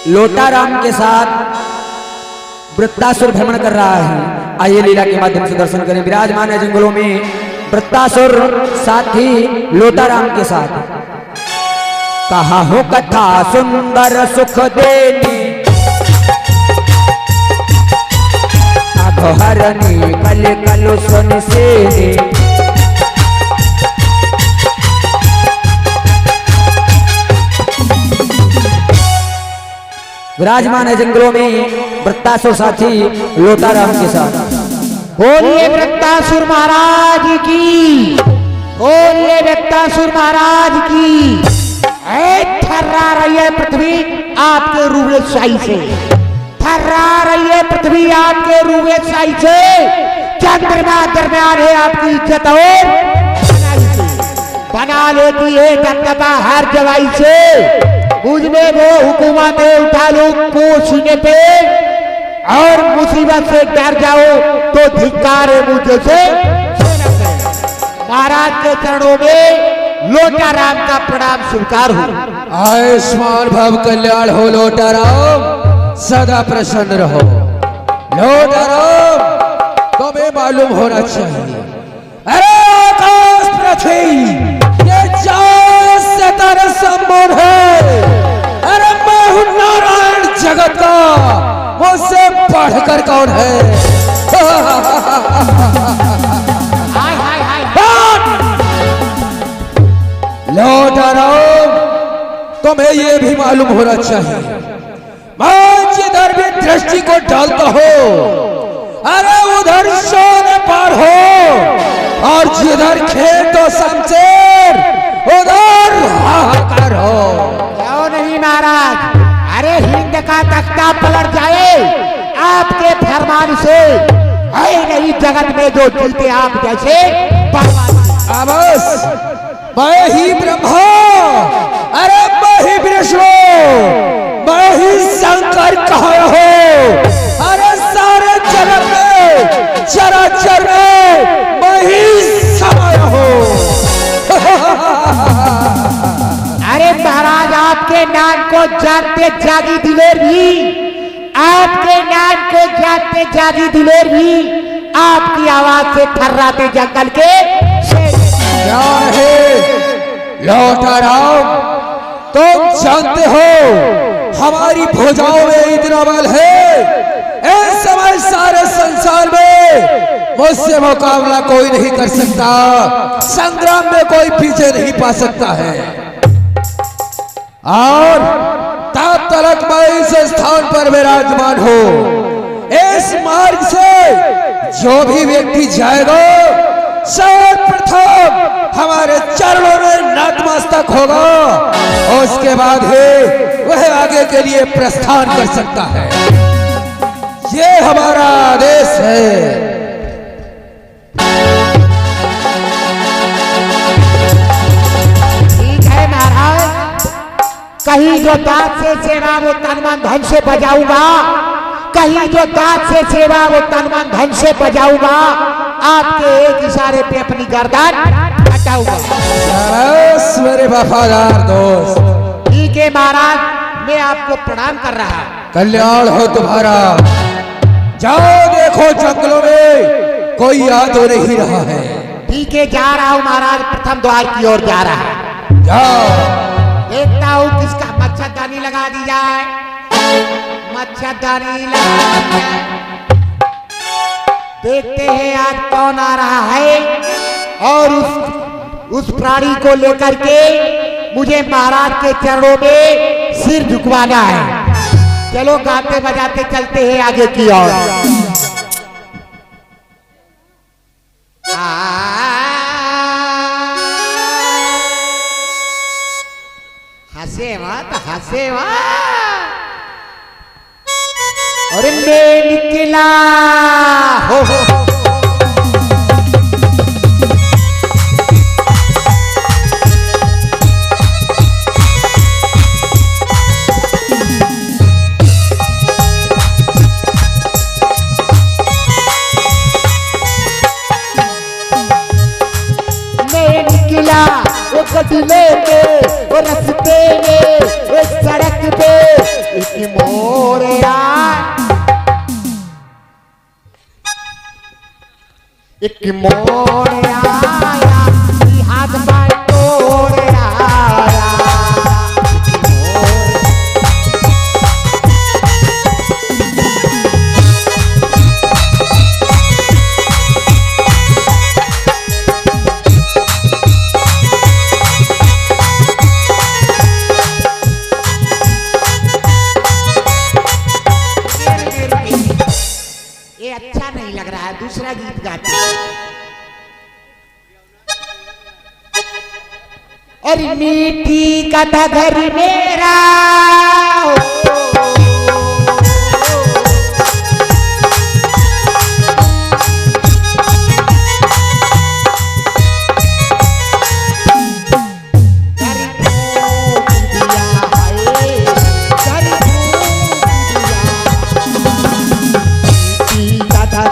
लोटाराम के साथ वृत्तासुर भ्रमण कर रहा है। आइए लीला के माध्यम से दर्शन करें। विराजमान है जंगलों में वृत्तासुर, साथ ही लोटाराम के साथ। कहा हो कथा सुंदर सुख देनी, हरनी कल कल सुन से विराजमान है जंगलों में वृत्तासुर, साथी लोटाराम के साथ। बोलिए वृत्तासुर महाराज की, बोलिए वृत्तासुर महाराज की। थर्रा रही है पृथ्वी आपके रूबे शाही से, थर्रा रही है पृथ्वी आपके रूबे शाही से। चंद्रमा दरमियान है आपकी इज्जत और बना लेती है दबदबा हर जवाई से। मुझमें वो हुकूमतें उठा लो कोशिने पे, और मुसीबत से डर जाओ तो धिक्कार है मुझे से। महाराज के चरणों में लोटाराम का प्रणाम स्वीकार हो। आयुष्मान भव कल्याण हो लोटाराम, सदा प्रसन्न रहो। लोटाराम तुम्हें मालूम होना चाहिए, अरे आकाश पृथ्वी ये चार सितारे संपूर्ण है। अरे मैं हूं नारायण जगत का, मुझसे बढ़कर कौन है? हाय हाय हाय। लोटाराम तुम्हें ये भी मालूम होना चाहिए, मैं जिधर भी दृष्टि को डालता हो, अरे उधर सोने पार हो, और जिधर खेत हो शमशेर उधर हाहाकार हो। क्यों नहीं महाराज, अरे हिंद का तख्ता पलट जाए आपके फरमान से। है नहीं जगत में जो चलते आप जैसे बस मैं ही ब्रह्मा, अरे मैं ही विष्णु, मैं ही शंकर कहा हो। अरे सारे जगत में चराचर में मैं ही समाया हो। अरे महाराज आपके नाम को जानते जागी दिलेर भी, आपके नाम को जानते जागी दिलेर भी आपकी आवाज से थर्राते जंगल के क्या है लोटाराम, तुम जानते हो हमारी भुजाओं में इतना बल है, इस समय सारे संसार में मुझसे मुकाबला कोई नहीं कर सकता, संग्राम में कोई पीछे नहीं पा सकता है। और तब तक मैं इस स्थान पर विराजमान हूं। इस मार्ग से जो भी व्यक्ति जाएगा सर्वप्रथम हमारे चरणों में नतमस्तक होगा, उसके बाद ही वह आगे के लिए प्रस्थान कर सकता है। ये हमारा आदेश है। ठीक है महाराज, कहीं जो दांत से सेवा वो तन मन धन से बजाऊंगा, कहीं जो दांत से सेवा वो तन मन धन से बजाऊंगा, आपके एक इशारे पे अपनी गर्दन हटाऊंगा। मेरे वफादार दोस्त। ठीक है महाराज, मैं आपको प्रणाम कर रहा हूं। कल्याण हो तुम्हारा। जाओ देखो जंगलों में कोई आ तो नहीं रहा है। ठीक है जा रहा हूं महाराज, प्रथम द्वार की ओर जा रहा है। जाओ। देखता हूं किसका मच्छरदानी लगा दी जाए, मच्छरदानी लगा दी जाए। देखते हैं आज कौन आ रहा है, और उस प्राणी को लेकर के मुझे महाराज के चरणों में सिर झुकवाना है। चलो गाते बजाते चलते हैं आगे की ओर। हंसे मत, हंसे मत। और मैं निकला हो बदले में वो रस्ते में वो सड़क पे एक मोड़ आया, एक मोड़ आया, हाथ बाएं तोड़ आया। ये अच्छा नहीं लग रहा है, दूसरा गीत गाते हैं। अरे मीठी कथा घर मेरा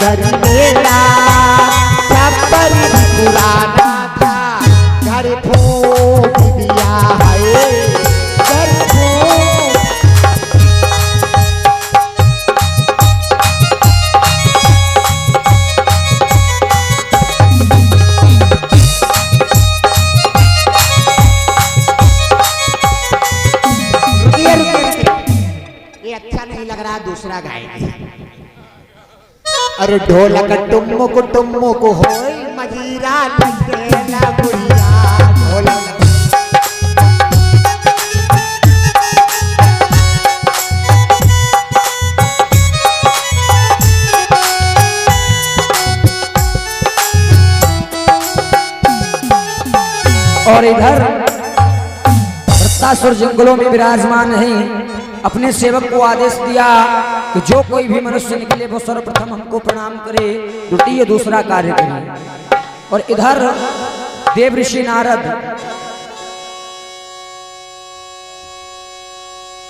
घर मेरा छप्पर पुराना था, घर फूक दिया है, घर फूक। ये अच्छा नहीं लग रहा, दूसरा गाएंगे। अरे ढोलक टुम्मुक होई मजीरा लगेला बुढ़िया ढोलक। और इधर वृत्तासुर जंगलों में विराजमान है, अपने सेवक को आदेश दिया कि जो कोई भी मनुष्य निकले वो सर्वप्रथम हमको प्रणाम करे, द्वितीय दूसरा कार्य करे। और इधर देव ऋषि नारद,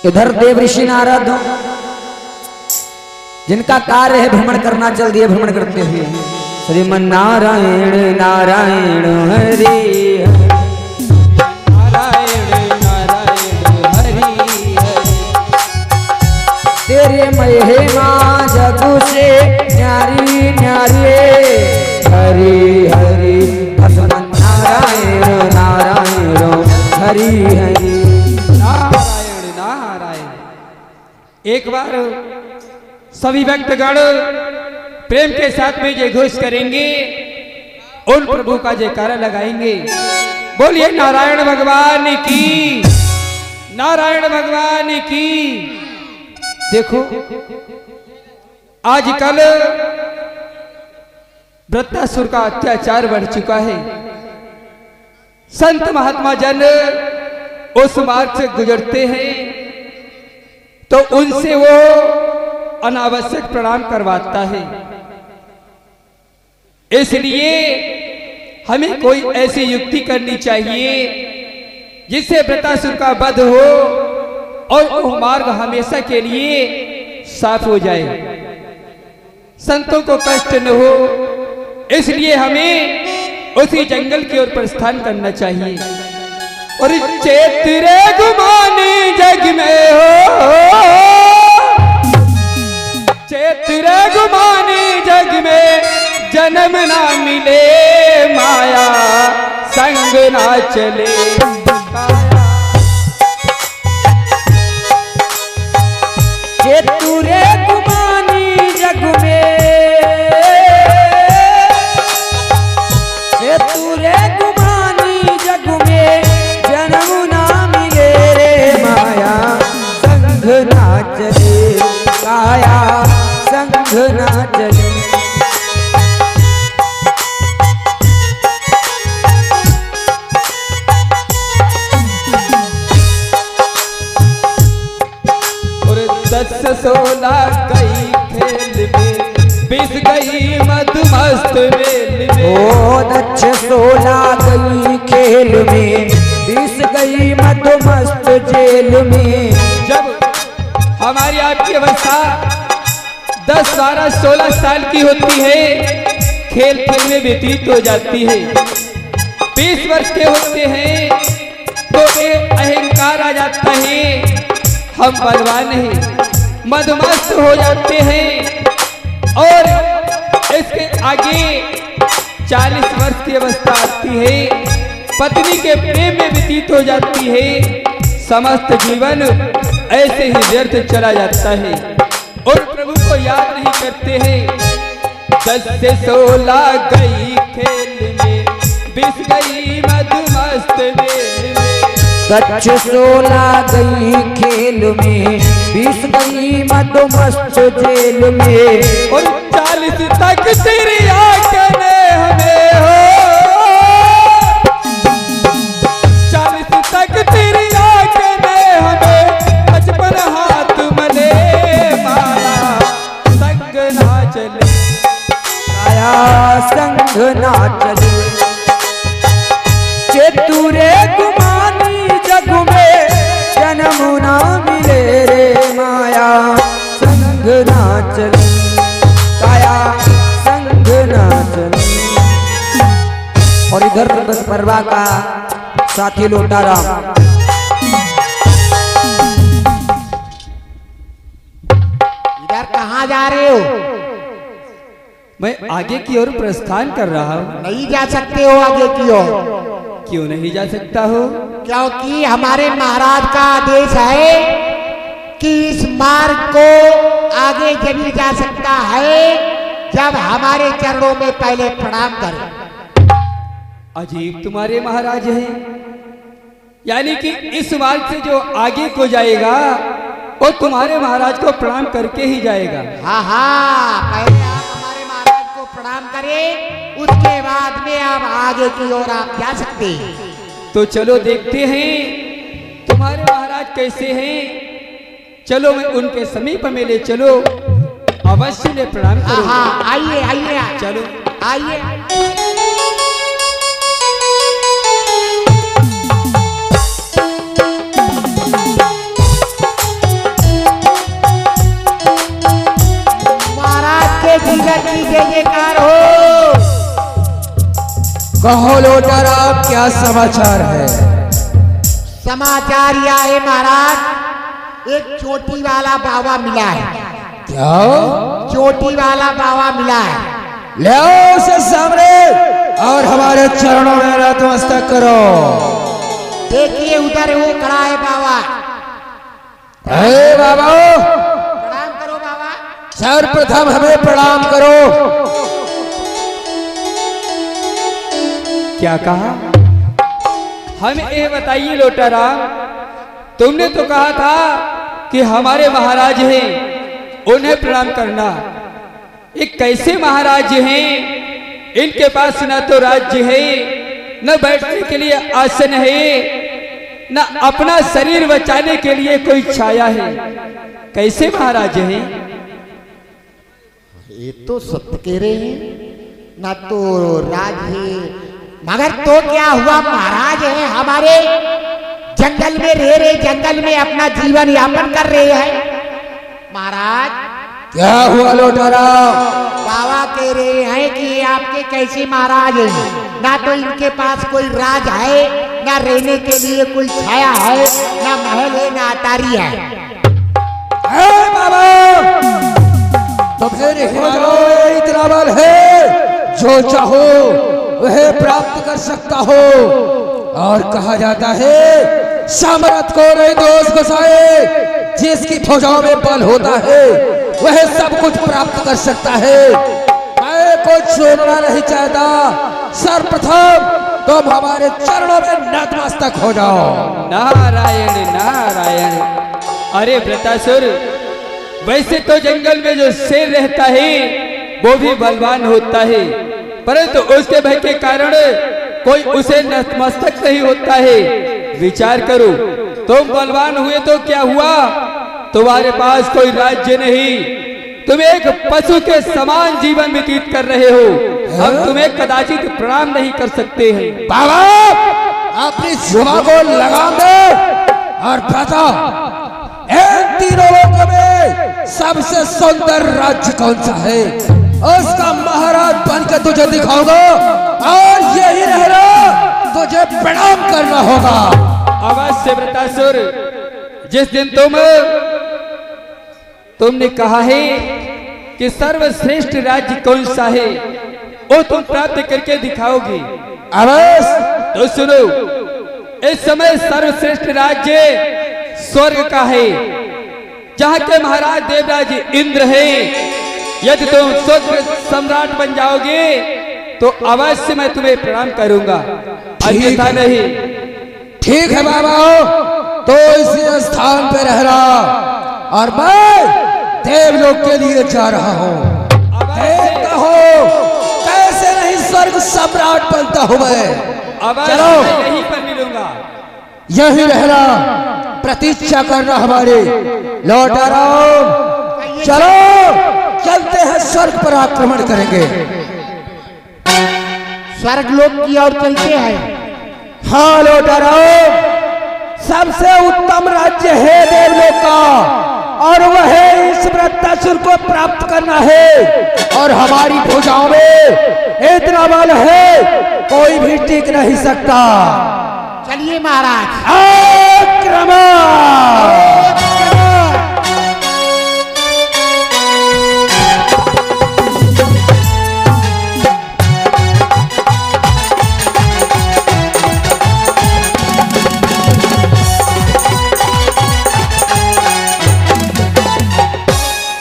इधर देव ऋषि नारद जिनका कार्य है भ्रमण करना, चल दिए भ्रमण करते हुए श्रीमन नारायण नारायण हरे तेरे महिमा जगु से न्यारी न्यारी हरि हरि भगवान नारायण नारायण हरि हरि नारायण नारायण। एक बार सभी भक्तगण प्रेम के साथ में जय घोष करेंगे, उन प्रभु का जयकारा लगाएंगे। बोलिए नारायण भगवान की, नारायण भगवान की। देखो आजकल वृत्तासुर का अत्याचार बढ़ चुका है। संत महात्मा जन उस मार्ग से गुजरते हैं तो उनसे वो अनावश्यक प्रणाम करवाता है। इसलिए हमें कोई ऐसी युक्ति करनी चाहिए जिससे वृत्तासुर का वध हो और वो मार्ग हमेशा के लिए साफ हो जाए, संतों को कष्ट न हो। इसलिए हमें उसी जंगल की ओर प्रस्थान करना चाहिए। और चेतरे गुमानी जग में हो, चेतरे गुमानी जग में जन्म ना मिले, माया संग ना चले। चेतुरे गुमानी जग में, चेतुरे गुमानी जग में जन्म ना मिले रे, माया संग ना चले, माया संग ना चले। दस सोलह कई खेल में, 20 गई मधुमस्त मेल में। ओ दक्ष 16 गई खेल में, 20 गई मधुमस्त जेल में। जब हमारी आपकी अवस्था 10, 12, 16 साल की होती है, खेल खेल में व्यतीत हो जाती है। 20 वर्ष के होते हैं हम बलवान नहीं मदमस्त हो जाते हैं और इसके आगे 40 वर्ष की अवस्था आती है, पत्नी के प्रेम में व्यतीत हो जाती है, समस्त जीवन ऐसे ही व्यर्थ चला जाता है और प्रभु को याद नहीं करते हैं। 10 से 16 गई खेल में, 20 गई मधुमस्त बेल में, 10 16 गई खेल में, 20 गई मधुमस्त जेल में, और 40 तक तेरी आंखें ने हमें हो, 40 तक तेरी आंखें ने हमें 55 हाथ मले मारा संग ना चले, आया संग ना चले, चेतुरे गुमानी जग में जन्म ना मिले रे माया संग ना चले, काया संग ना चले। और इधर दस परवा का साथी लोटाराम इधर कहाँ जा रहे हो? मैं आगे की ओर प्रस्थान कर रहा हूँ। नहीं जा सकते हो आगे की ओर, क्यों नहीं जा सकता हो? क्योंकि हमारे महाराज का आदेश है कि इस मार्ग को आगे जब जा सकता है जब हमारे चरणों में पहले प्रणाम करें। अजीब तुम्हारे महाराज हैं, यानी कि इस मार्ग से जो आगे को जाएगा वो तुम्हारे महाराज को प्रणाम करके ही जाएगा। हाँ हाँ, पहले आप हमारे महाराज को प्रणाम करें, उसके बाद में आप आगे की ओर आप जा सकते हैं। तो चलो देखते हैं तुम्हारे महाराज कैसे हैं। चलो मैं उनके समीप में ले चलो, अवश्य ले प्रणाम करो। हाँ आइए आइए चलो आइए। महाराज के जीवन की जय जयकार हो। कहो लोटाराम, क्या समाचार है? समाचार यह है महाराज, एक चोटी वाला बाबा मिला है। क्या? चोटी वाला बाबा मिला है। ले आओ उसे सामने और हमारे चरणों में नतमस्तक करो। देखिए उधर वो खड़ा है बाबा। हे बाबा, प्रणाम करो बाबा। सर्वप्रथम हमें प्रणाम करो। क्या कहा? हमें ये बताइए लोटाराम, तुमने तो कहा था कि हमारे महाराज हैं, उन्हें प्रणाम करना। ये कैसे महाराज हैं? इनके पास न तो राज्य है, न बैठने के लिए आसन है, न अपना शरीर बचाने के लिए कोई छाया है। कैसे महाराज हैं? ये तो सत्य कह रहे हैं, ना तो राज है, मगर तो क्या हुआ, महाराज है हमारे, जंगल में रह रहे, जंगल में अपना जीवन यापन कर रहे हैं। महाराज क्या हुआ लोटाराम? बाबा कह रहे हैं कि आपके कैसे महाराज हैं, ना तो इनके पास कोई राज है, ना रहने के लिए कोई छाया है, ना महल है, ना अटारी है। हे बाबा, तुम्हें हिमालयों में इतना बल है, जो चाहो वह प्राप्त कर सकता हो। और कहा जाता है सामर्थ को नहीं दोष गोसाए, जिसकी भुजाओं में बल होता है वह सब कुछ प्राप्त कर सकता है। मैं कुछ छोड़ना नहीं चाहता। सर्वप्रथम तुम हमारे चरणों में नतमस्तक हो जाओ। नारायण नारायण। अरे वृतासुर, वैसे तो जंगल में जो शेर रहता है वो भी बलवान होता है, परंतु उसके भय के कारण कोई उसे नतमस्तक नहीं होता है। विचार करो, तुम बलवान हुए तो क्या हुआ, तुम्हारे पास कोई राज्य नहीं, तुम एक पशु के समान जीवन व्यतीत कर रहे हो। हम तुम्हें कदाचित प्रणाम नहीं कर सकते हैं। बाबा, अपनी जुबान को लगाम दे और बता, इन तीनों लोगों में सबसे सुंदर राज्य कौन सा है? उसका महाराज बनकर तुझे दिखाऊंगा और यही रहना तुझे प्रणाम करना होगा। अवश्य वृतासुर, जिस दिन तुमने कहा है कि सर्वश्रेष्ठ राज्य कौन सा है वो तुम प्राप्त करके दिखाओगे। अवश्य। तो सुनो, इस समय सर्वश्रेष्ठ राज्य स्वर्ग का है, जहाँ के महाराज देवराज इंद्र है। यदि तुम स्वर्ग सम्राट बन जाओगे तो अवश्य मैं तुम्हें प्रणाम करूंगा, अन्यथा नहीं। ठीक है बाबा, तो इसी स्थान पे रह रहा और मैं देवलोक के लिए जा रहा हूँ। देखता हो कैसे नहीं स्वर्ग सम्राट बनता हूँ मैं। चलो, यहीं पर मिलूंगा। यही रहना प्रतीक्षा करना हमारे। लौट आ रहा हूँ। चलो चलते हैं, स्वर्ग पर आक्रमण करेंगे। स्वर्ग लोक की ओर चलते हैं। हाँ लौट आ रहा हूँ। सबसे उत्तम राज्य है देवलोक का और वह इस वृत्तासुर को प्राप्त करना है। और हमारी भुजाओं में इतना बल है कोई भी टिक नहीं सकता। चलिए महाराज, आक्रमण।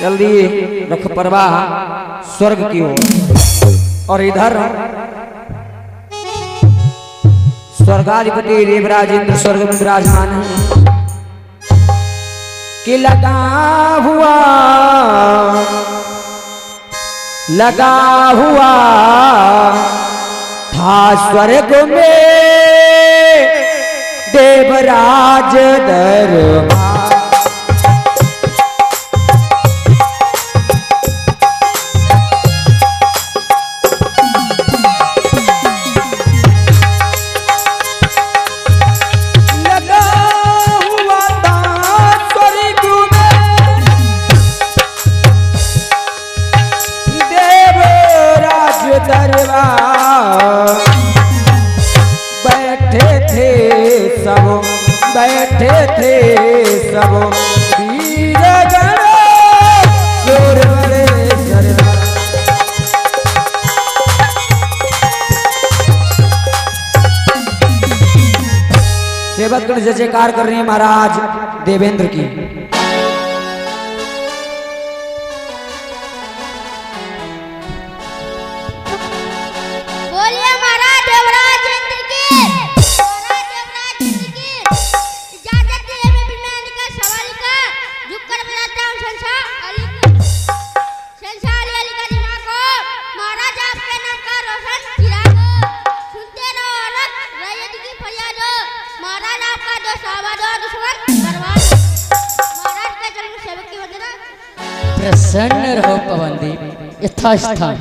जल्दी रख परवाह स्वर्ग की ओर। और इधर स्वर्गाधिपति देवराज इंद्र स्वर्ग में विराजमान है कि लगा हुआ था स्वर्ग में देवराज दरबार। बैठे थे सब वीरगण सुरवरे सरदार। सेवकगण जय जयकार कर रहे हैं महाराज देवेंद्र की। प्रसन्न रहो पवनदीप यथास्थान।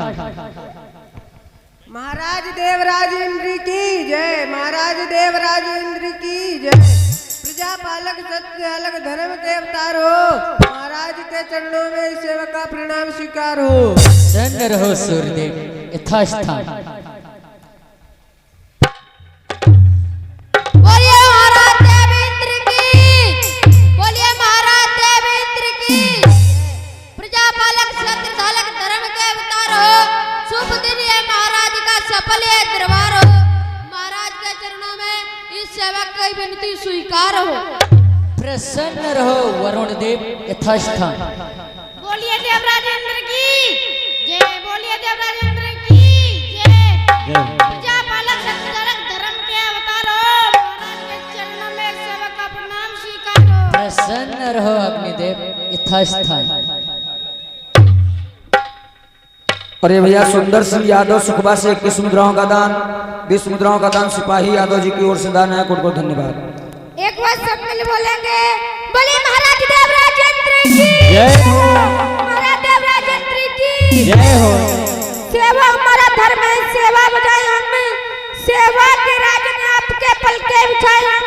महाराज देवराज इंद्र की जय। महाराज देवराज इंद्र की जय। प्रजापालक सत्य अलग धर्म के अवतार हो। महाराज के चरणों में सेवक का प्रणाम स्वीकार हो। प्रसन्न रहो सूर्यदेव यथास्थान। विनती स्वीकार हो। प्रसन्न रहो वरुण देव यथास्थान। बोलिए देवराज इंद्र की जय। बोलिए देवराज इंद्र की जय। प्रजापालक सत्यधर्म धर्म के अवतार हो। महाराज के चरणों में सेवक का प्रणाम स्वीकार हो। प्रसन्न रहो अग्निदेव यथास्थान। अरे भैया सुंदर सिंह यादव सुखबा से 21 मुद्राओं का दान, 20 मुद्राओं का दान सिपाही यादव जी की ओर से दान है। कोट कोट धन्यवाद। एक बार सब मिल बोलेंगे, बोले महाराज देवराज इंद्र की जय हो। महाराज देवराज इंद्र की जय हो। सेवा हमारा धर्म है, सेवा बजाए हम, सेवा के राज ने आपके पल के बिछाए हम।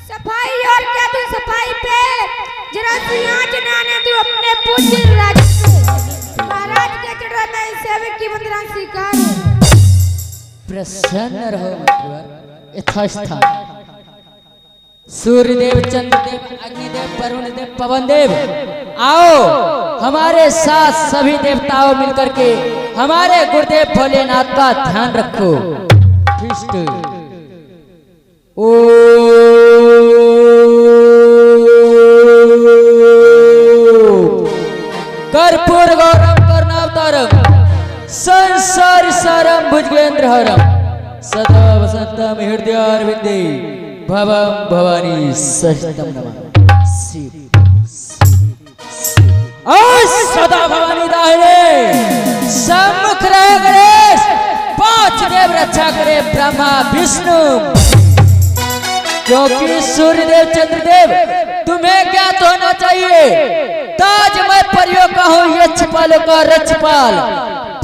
सफाई और क्या तू सफाई पे जरा सी आंच न आने तू अपने पूज्य राज महाराज के चरणों में सेवक की वंदना स्वीकार हो। प्रसन्न रहो यथास्थान। सूर्यदेव, चंद्रदेव, अग्निदेव, वरुण देव, पवन देव, आओ हमारे साथ सभी देवताओं मिलकर के हमारे गुरुदेव भोलेनाथ का ध्यान रखो। ओ कर्पूर गौरम करुणावतारम संसार सारम भुजगेंद्रहरम सदा वसंतम हृदयारविंदे भवम भवानी सहितम नमः। शिव सदा भवानी दाहिने सम्मुख रहे गणेश, पांच देव रक्षा करे ब्रह्मा विष्णु, क्योंकि सूर्यदेव चंद्रदेव तुम्हें ज्ञात होना चाहिए ताज मैं परियों का हूँ यक्षपालों का रक्षपाल,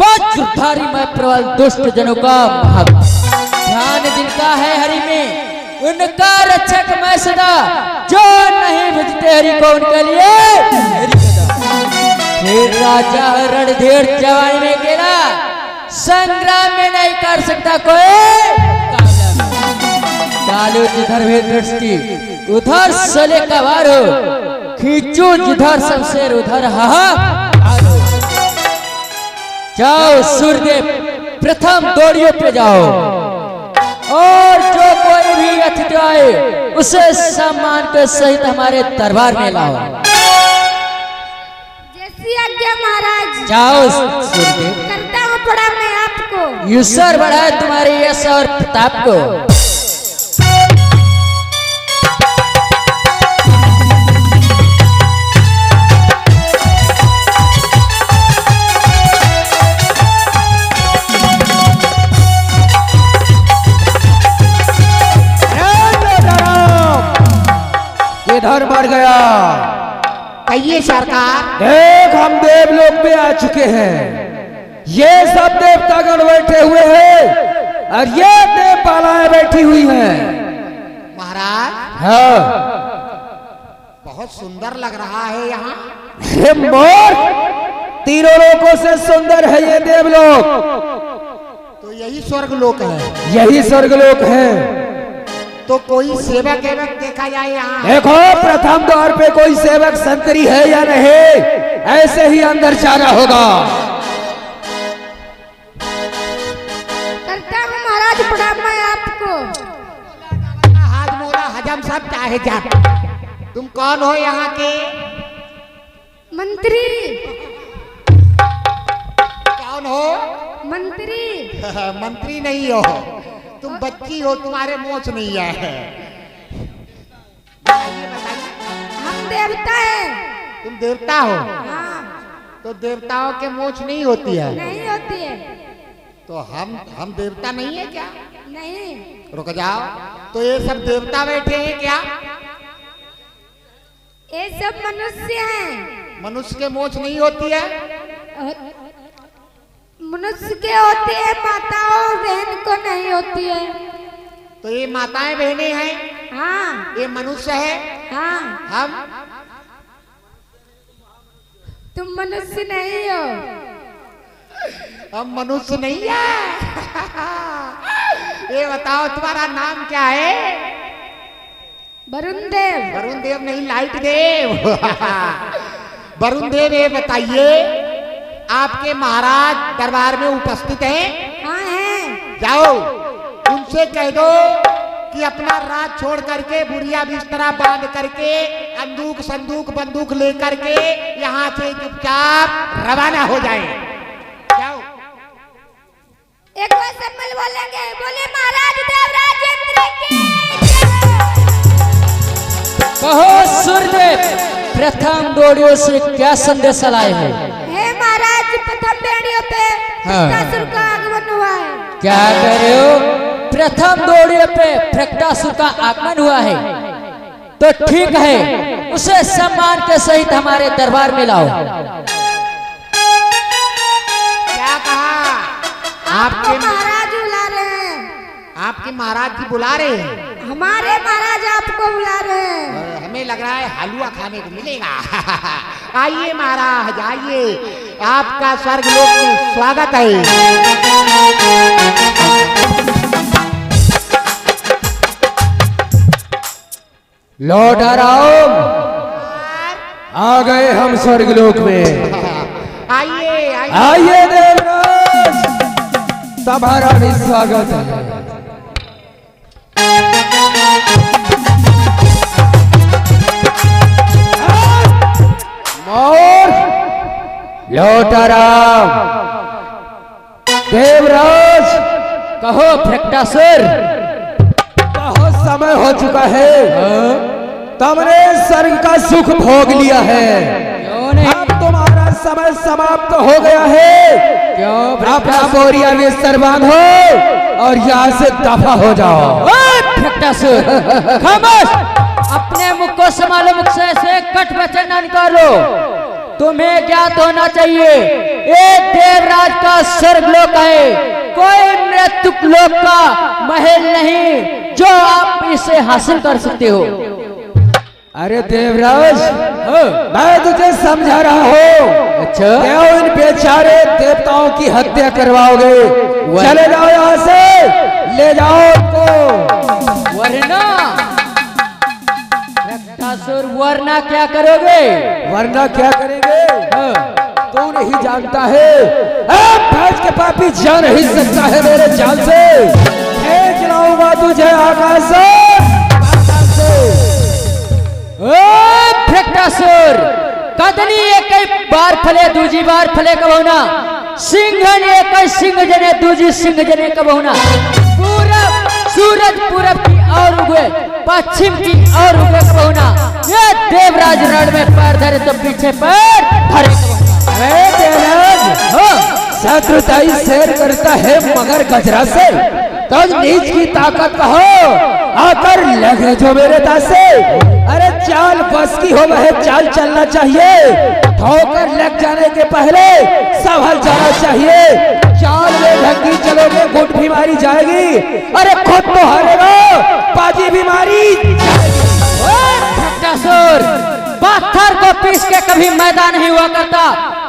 वज्रधारी मैं प्रबल दुष्ट जनों का ध्यान जिनका है हरि में उनका रक्षक मैं सदा, जो नहीं भजते हरि को उनके लिए फिर राजा रणधीर जवानी में गिरा, संग्राम में नहीं कर सकता कोई। डालो जिधर भी दृष्टि उधर सले का वार हो, खींचो जिधर शमशेर उधर हाहाकार। जाओ सूर्यदेव प्रथम दौड़ियों पे जाओ, और जो कोई भी अतिथि आए उसे सम्मान के सहित हमारे दरबार में लाओ। जैसी आज्ञा महाराज। जाओ सूर्यदेव। करता हूँ प्रणाम मैं आपको। ईश्वर बढ़ाए तुम्हारे यश और प्रताप को। इधर बढ़ गया। कहिए सरकार। देख हम देवलोक में आ चुके हैं, ये सब देवतागण बैठे हुए हैं और ये देवपालाएं बैठी हुई हैं। महाराज हाँ बहुत सुंदर लग रहा है यहाँ। ये मोर तीनों लोकों से सुंदर है ये देवलोक। तो यही स्वर्ग लोक है। यही स्वर्गलोक है। तो कोई सेवक एवक देखा जाए यहाँ। देखो प्रथम द्वार पे कोई सेवक संतरी है या नहीं, ऐसे ही अंदर जाना होगा। करता हूँ महाराज प्रणाम मैं आपको। हाथ मोला हजम सब चाहे जा। तुम कौन हो यहाँ के? मंत्री। कौन हो? मंत्री। मंत्री नहीं हो, तुम बच्ची हो, तुम्हारे मोच नहीं है। हम देवता हैं। तुम देवता हो? हाँ। तो देवताओं के मोच नहीं होती है? नहीं होती है। तो हम देवता नहीं है क्या? नहीं। रुक जाओ, तो ये सब देवता बैठे हैं क्या? ये सब मनुष्य हैं। मनुष्य के मोच नहीं होती है? मनुष्य के होती है, माताओं बहन को नहीं होती है। तो ये माताएं बहनें हैं। हाँ। ये मनुष्य है। हाँ। तुम मनुष्य नहीं हो। हम मनुष्य नहीं है। ये बताओ तुम्हारा नाम क्या है? वरुण देव। वरुण देव नहीं, लाइट देव। वरुण देव ये बताइए, आपके महाराज दरबार में उपस्थित हैं? हाँ हैं। जाओ उनसे कह दो कि अपना राज छोड़ करके बुढ़िया बिस्तरा बांध करके अंदूक संदूक बंदूक लेकर के यहाँ से चुपचाप रवाना हो जाएं। जाओ। एक बार सब मिल बोलेंगे, बोले महाराज देवराज इंद्र की कहो सूर्यदेव प्रथम दौड़ियों से क्या संदेश लाए हो? हे महाराज प्रथम बेड़ियों पे प्रकाशुर का आगमन हुआ है। क्या कह रहे हो? प्रथम दौड़ियों पे प्रकाशुर का आगमन हुआ है, तो ठीक है, उसे सम्मान के सहित हमारे दरबार में लाओ। क्या कहा? आपके महाराज बुला रहे हैं। आपके महाराज जी बुला रहे हैं? हमारे महाराज आपको बुला रहे हैं। हमें लग रहा है हलवा खाने को मिलेगा। आइए महाराज आइए, आपका स्वर्गलोक में स्वागत है। लौटा राम, आ गए हम स्वर्गलोक में। आइए आइए आइए देवराज, तुम्हारा भी स्वागत है। मोर, लौटा राम, देवराज, कहो भ्रष्टासुर। कहो समय हो चुका है। तुमने स्वर्ग का सुख भोग लिया है, क्यों नहीं? अब तुम्हारा समय समाप्त हो गया है। क्यों अपना बोरिया में सर बांधो और यहाँ से दफा हो जाओ। भ्रष्टासुर, खामोश! अपने मुख को संभालो, मुख से कट वचन न निकालो। तुम्हें ज्ञात होना चाहिए, ये देवराज का स्वर्गलोक है, कोई मृत्युक लोक का महल नहीं जो आप इसे हासिल कर सकते हो। अरे देवराज, मैं तुझे समझा रहा हूँ। अच्छा, क्यों इन बेचारे देवताओं की हत्या करवाओगे? चले जाओ यहाँ से, ले जाओ उनको। वरना भ्रष्टासुर, वरना क्या करोगे? वरना क्या करेंगे? तू नहीं जानता है, भैंस के पापी जा नहीं सकता है मेरे जाल से। फेंक लाऊंगा तुझे आकाश से। भ्रष्टासुर, कदनी एक बार फले दूजी बार फले कब होना? सिंहन एक सिंह जने दूजी सिंह जने कब होना? पूरब सूरज पूरब की और उगे, पश्चिम की और उगे कब होना? ये देवराज रण में पैर धरे तो पीछे पैर धरे कब होना? अरे देवराज, शत्रुताई शेर करता है मगर गजरा से। तो नीच की ताकत कहो, आकर लगे जो मेरे दासे। अरे चाल बस की हो वह चाल चलना चाहिए, ठोकर लग जाने के पहले संभल जाना चाहिए। चाल में ढंगी चलोगे गुट भी मारी जाएगी, अरे खुद तो हारेगा बाजी भी मारी जाएगी। भ्रष्टासुर, पत्थर को पीस के कभी मैदान नहीं हुआ करता,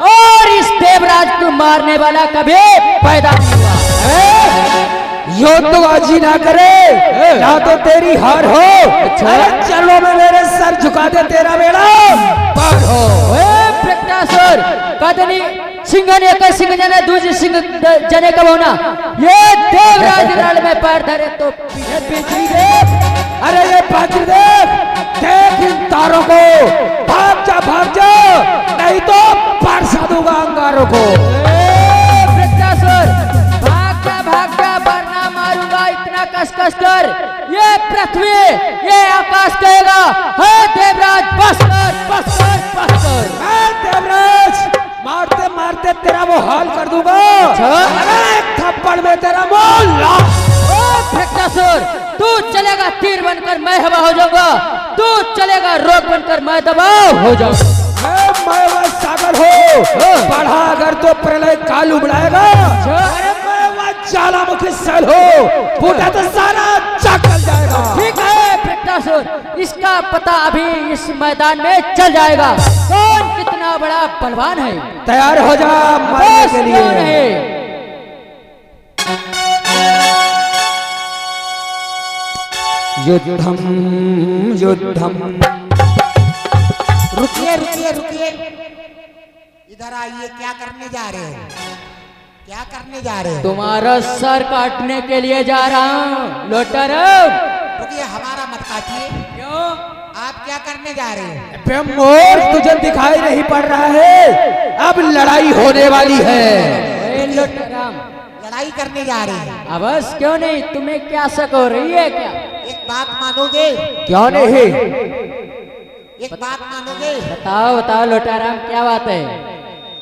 और इस देवराज को मारने वाला कभी पैदा नहीं हुआ। यो तो आजी ना करे, ना तो तेरी हार हो। अरे चलो मैं मेरे सर झुका दे, तेरा बेड़ा पार हो। भ्रष्टासुर, कदनी सिंह ने एक सिंह जने दूसरी सिंह जने कब होना? ये देवराज रण में पैर धरे तो पीछे पीछे देख। अरे ये पात्र देख इन तारों को, भाग जा, नहीं तो पारसा दूंगा अंगारों को। भ्रष्टासुर, भाग जा, वरना मारूंगा इतना कस कर। ये पृथ्वी, ये आकाश कहेगा, हे देवराज बस कर। देवराज, मारते मारते तेरा वो हाल कर दूंगा। अरे एक थप्पड़ में तेरा मोल ला। भ्रष्टासुर, तू चलेगा तीर बनकर मैं हवा हो जाऊंगा, तू चलेगा रोक बनकर मैं दबाव हो जाऊंगा। मैं वह सागर हो, बढ़ा अगर तो प्रलय काल उबड़ाएगा। अरे मैं वह ज्वालामुखी सेल हो, फूटा तो सारा चल जाएगा। ठीक है भ्रष्टासुर, इसका पता अभी इस मैदान में चल जाएगा, कौन कितना बड़ा बलवान है। तैयार हो जा मरने के लिए। नहीं, युद्धम युद्धम। रुकिए रुकिए रुकिए, इधर आइए। क्या करने जा रहे हो? क्या करने जा रहे हो? तुम्हारा सर काटने के लिए जा रहा हूँ लोटर। रुकिए, हमारा मत काटिए। क्यों? आप क्या करने जा रहे हो? बे मोर, तुझे दिखाई नहीं पड़ रहा है? अब लड़ाई होने वाली है। लोटराम, लड़ाई करने जा रहे हैं। अबस क्यों नहीं? तुम्हें क्या शक हो रही है क्या? एक बात मानोगे? क्यों नहीं? एक बात मानोगे? बताओ लोटाराम, क्या बात है?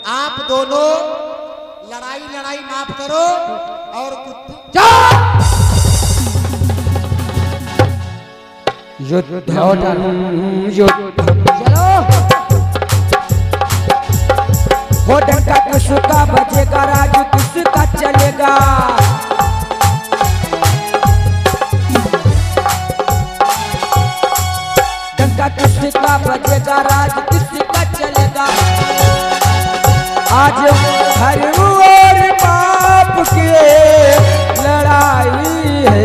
आप दोनों लड़ाई माफ करो और चलो वो डंका किसका बजेगा, राजू किसका चलेगा? डंका किसका बजेगा, राज किसका चलेगा? आज हर और बाप के लड़ाई है,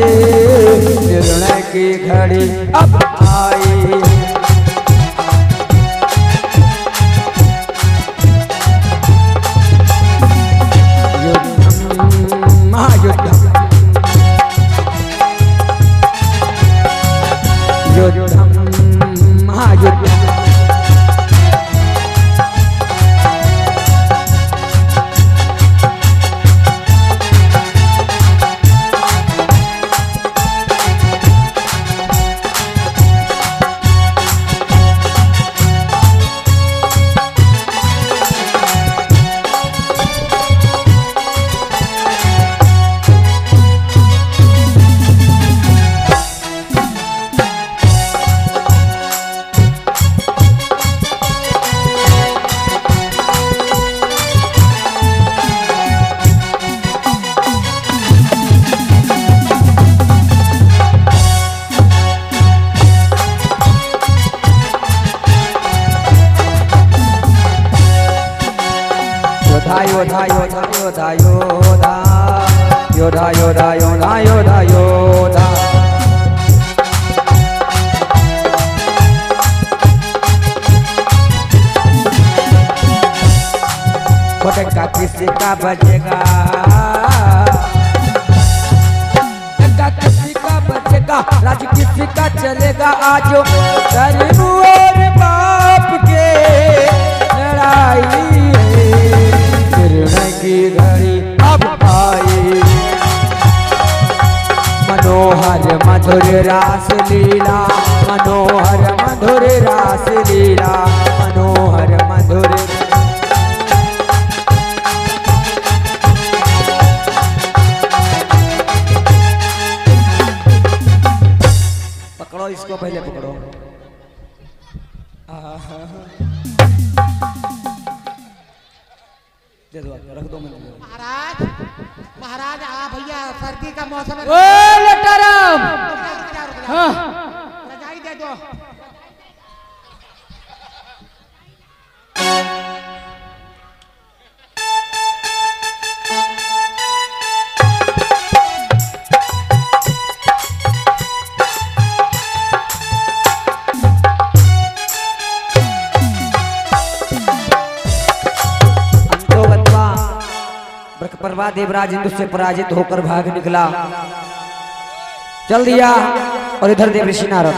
निर्णय की घड़ी अब आई। युद्धम महायुद्धम, युद्धम महायुद्धम। योधा योधा योधा योधा योधा योधा योधा योधा योधा। फटका किसी का बजेगा, फटका किसी का बजेगा, राज किसी का चलेगा। आज धर्म और बाप के लड़ाई, निर्णय की घड़ी अब आई। मनोहर मधुर रास लीला, मनोहर मधुर रास लीला, मनोहर मधुर। पकड़ो इसको, पहले पकड़ो। दे दो, रख दो। महाराज महाराज भैया सर्दी का मौसम है। ओ लटाराम, हाँ रजाई दे दो। परवा देवराज इंद्र से पराजित होकर भाग निकला, चल दिया। और इधर देव ऋषि नारद,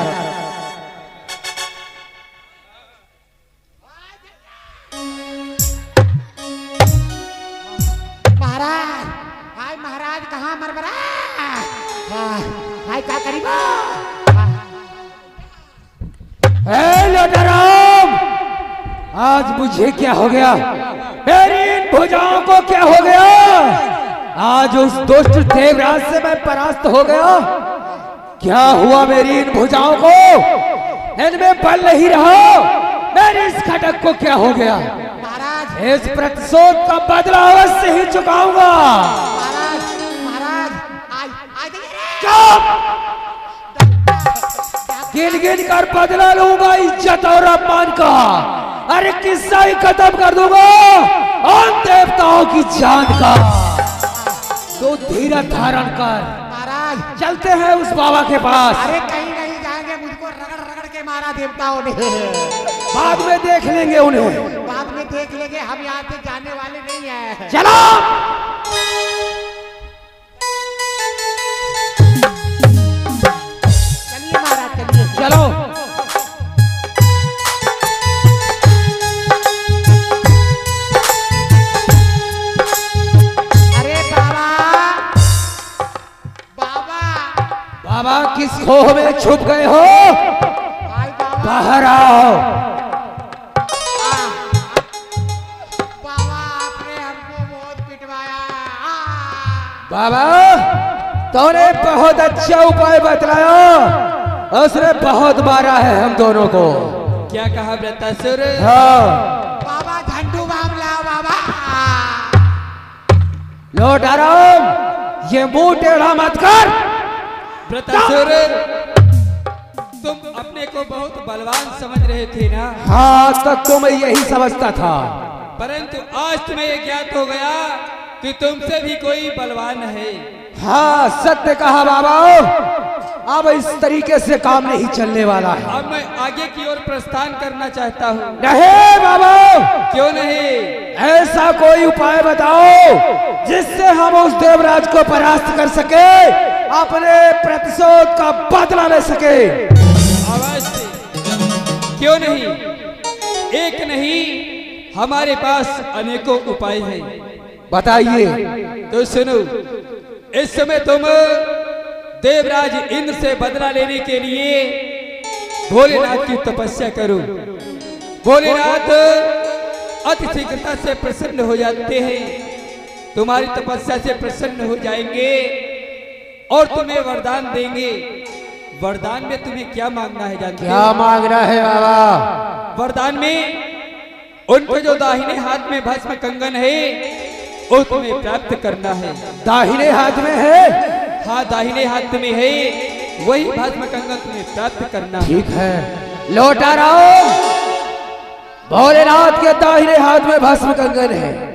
महाराज हाय महाराज कहाँ मरमरा, हाय क्या करीबा। लटाराम, आज मुझे क्या हो गया, मेरी इन भुजाओं को क्या हो गया। आज उस दुष्ट देवराज से मैं परास्त हो गया। क्या हुआ मेरी इन भुजाओं को, इनमें बल नहीं रहा। मेरे इस खटक को क्या हो गया। महाराज इस प्रतिशोध का बदला अवश्य ही चुकाऊंगा। महाराज महाराज आज गिन गिन कर बदला लूंगा इज्जत और अपमान का। अरे किस्सा ही खत्म कर दूंगा उन देवताओं की जान का। तो धीरज धारण कर, महाराज चलते हैं उस बाबा के पास। अरे कहीं नहीं जाएंगे, मुझको रगड़ रगड़ के मारा देवताओं ने। बाद में देख लेंगे उन्हें, बाद में देख लेंगे, हम यहाँ से जाने वाले नहीं है। चलो। चलिए महाराज चलिए, चलो। अरे बाबा बाबा बाबा किस खोह में छुप गए हो, हाय बाबा बाहर आओ। बाबा आपने हमको बहुत पिटवाया। बाबा तूने बहुत अच्छा उपाय बतलाया, उसने बहुत मारा है हम दोनों को। क्या कहा वृत्तासुर? हाँ बाबा झंडू बाम लाओ बाबा। लोटाराम, ये मुंह टेढ़ा मत कर। वृत्तासुर, तुम अपने को बहुत बलवान समझ रहे थे ना? हाँ तक तो मैं यही समझता था, परंतु आज तुम्हें ये ज्ञात हो गया कि तुमसे भी कोई बलवान है। हाँ सत्य कहा बाबा। अब इस तरीके से काम नहीं चलने वाला है। अब मैं आगे की ओर प्रस्थान करना चाहता हूँ। नहीं बाबा, क्यों नहीं? ऐसा कोई उपाय बताओ जिससे हम उस देवराज को परास्त कर सके, अपने प्रतिशोध का बदला ले सके। अवश्य, क्यों नहीं, एक नहीं हमारे पास अनेकों उपाय हैं। बताइए। तो सुनो, इस समय तुम देवराज इंद्र से बदला लेने के लिए भोलेनाथ की तपस्या करो। भोलेनाथ अति शीघ्रता से प्रसन्न हो जाते हैं, तुम्हारी तपस्या से प्रसन्न हो जाएंगे और तुम्हें वरदान देंगे। वरदान में तुम्हें क्या मांगना है जानते हो? क्या मांगना है बाबा? वरदान में उनके जो दाहिने हाथ में भस्म कंगन है वो तुम्हें प्राप्त करना है। दाहिने हाथ में है? हाँ, दाहिने हाथ में है, वही भस्म कंगन तुम्हें प्राप्त करना है। ठीक है, लौटा राम, भोलेनाथ के दाहिने हाथ में भस्म कंगन है,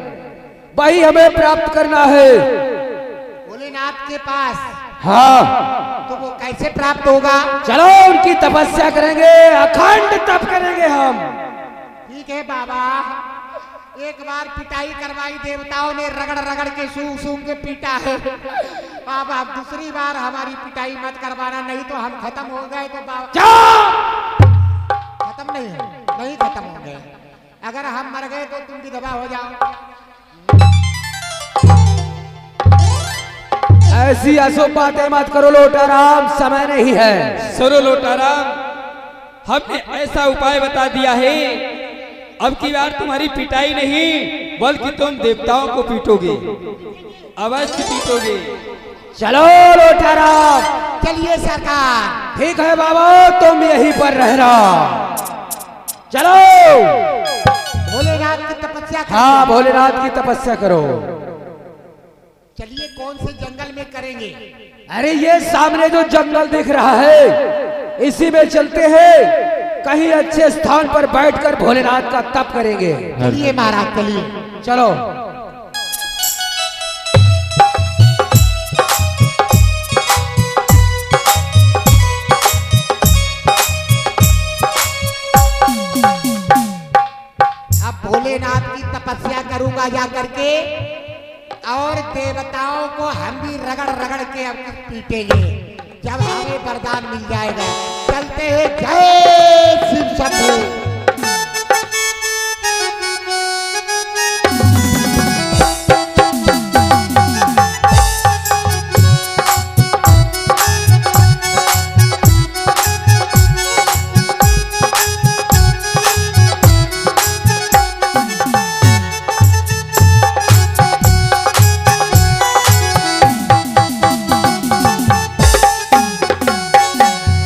वही हमें प्राप्त करना है। भोलेनाथ के पास? हाँ। तो वो कैसे प्राप्त होगा? चलो उनकी तपस्या करेंगे, अखंड तप करेंगे हम। ठीक है बाबा, एक बार पिटाई करवाई, देवताओं ने रगड़ रगड़ के सूंघ सूंघ के पीटा है। बाबा दूसरी बार हमारी पिटाई मत करवाना, नहीं तो हम खत्म हो गए। तो बाबा खत्म नहीं खत्म हो गए। अगर हम मर गए तो तुम भी दबा हो जाओ। ऐसी अशुभ बातें मत करो लोटाराम, समय नहीं है। सुनो लोटाराम, हमने ऐसा उपाय बता दिया है, अब की बार तुम्हारी पिटाई नहीं बल्कि तुम देवताओं को पीटोगे, अवश्य पीटोगे। चलो लोटाराम। चलिए सरकार। ठीक है बाबा, तुम यहीं पर रहना। चलो। भोलेनाथ की तपस्या करो। हाँ, भोलेनाथ की तपस्या करो। चलिए, कौन से जंगल में करेंगे? अरे ये सामने जो जंगल दिख रहा है, इसी में चलते हैं। कहीं अच्छे स्थान पर बैठकर भोलेनाथ का तप करेंगे। चलिए महाराज, चलिए। चलो। अब भोलेनाथ की तपस्या करूंगा जा करके, और देवताओं को हम भी रगड़ रगड़ के अब पीटेंगे जब हमें वरदान मिल जाएगा। चलते हैं, जय शिव शंभू।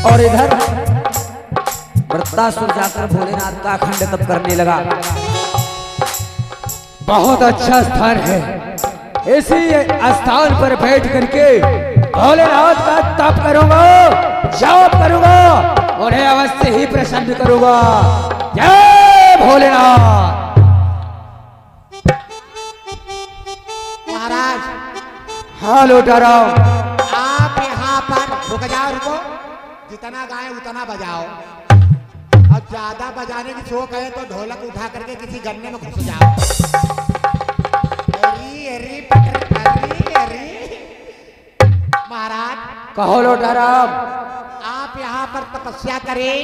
और इधर वृत्तासुर जाकर भोलेनाथ का अखंड तप करने लगा। बहुत अच्छा स्थान है, इसी स्थान पर बैठ करके भोलेनाथ का तप करूंगा, जाप करूंगा, उन्हें अवश्य ही प्रसन्न करूंगा। जय भोलेनाथ। महाराज। हाँ लोटाराम। आप यहाँ पर रुक जाओ, रुको। जितना गाए उतना बजाओ, और ज्यादा बजाने की शौक है तो ढोलक उठा करके किसी गन्ने में घुस जाओ। अरे अरे अरे अरे। महाराज। कहो लोटाराम। आप यहाँ पर तपस्या करें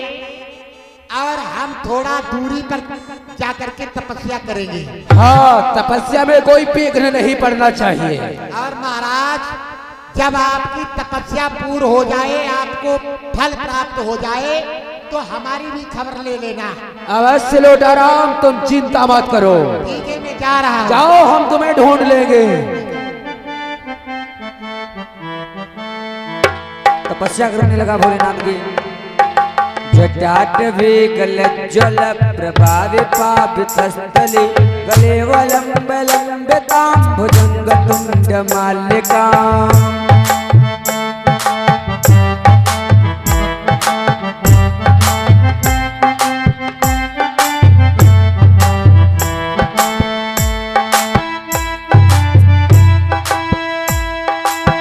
और हम थोड़ा दूरी पर जाकर के तपस्या करेंगे। हाँ, तपस्या में कोई विघ्न नहीं पड़ना चाहिए। और महाराज, जब आपकी तपस्या पूर्ण हो जाए, आपको फल प्राप्त हो जाए, तो हमारी भी खबर ले लेना। अवश्य लोटाराम, तुम चिंता मत करो। ठीक है, मैं जा रहा हूँ। जाओ, हम तुम्हें ढूंढ लेंगे। तपस्या करने लगा भोलेनाथ की। जटाटवे गलज्ज्वल प्रभाविपावितस्थले गले वलंब लंबितां भुजंगतुंड माल्यकाम्।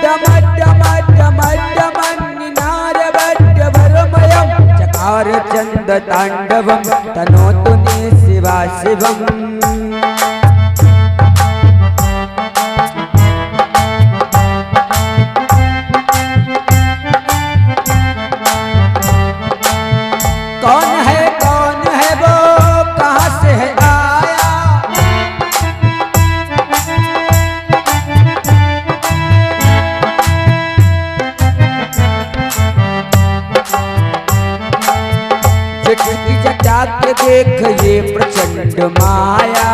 डम डम डम डम निनाद चंद तांडवम तनोतु ने शिवा शिवम। कौन है वो कहाँ से है आया, जटकी जटा के देख ये प्रचंड माया।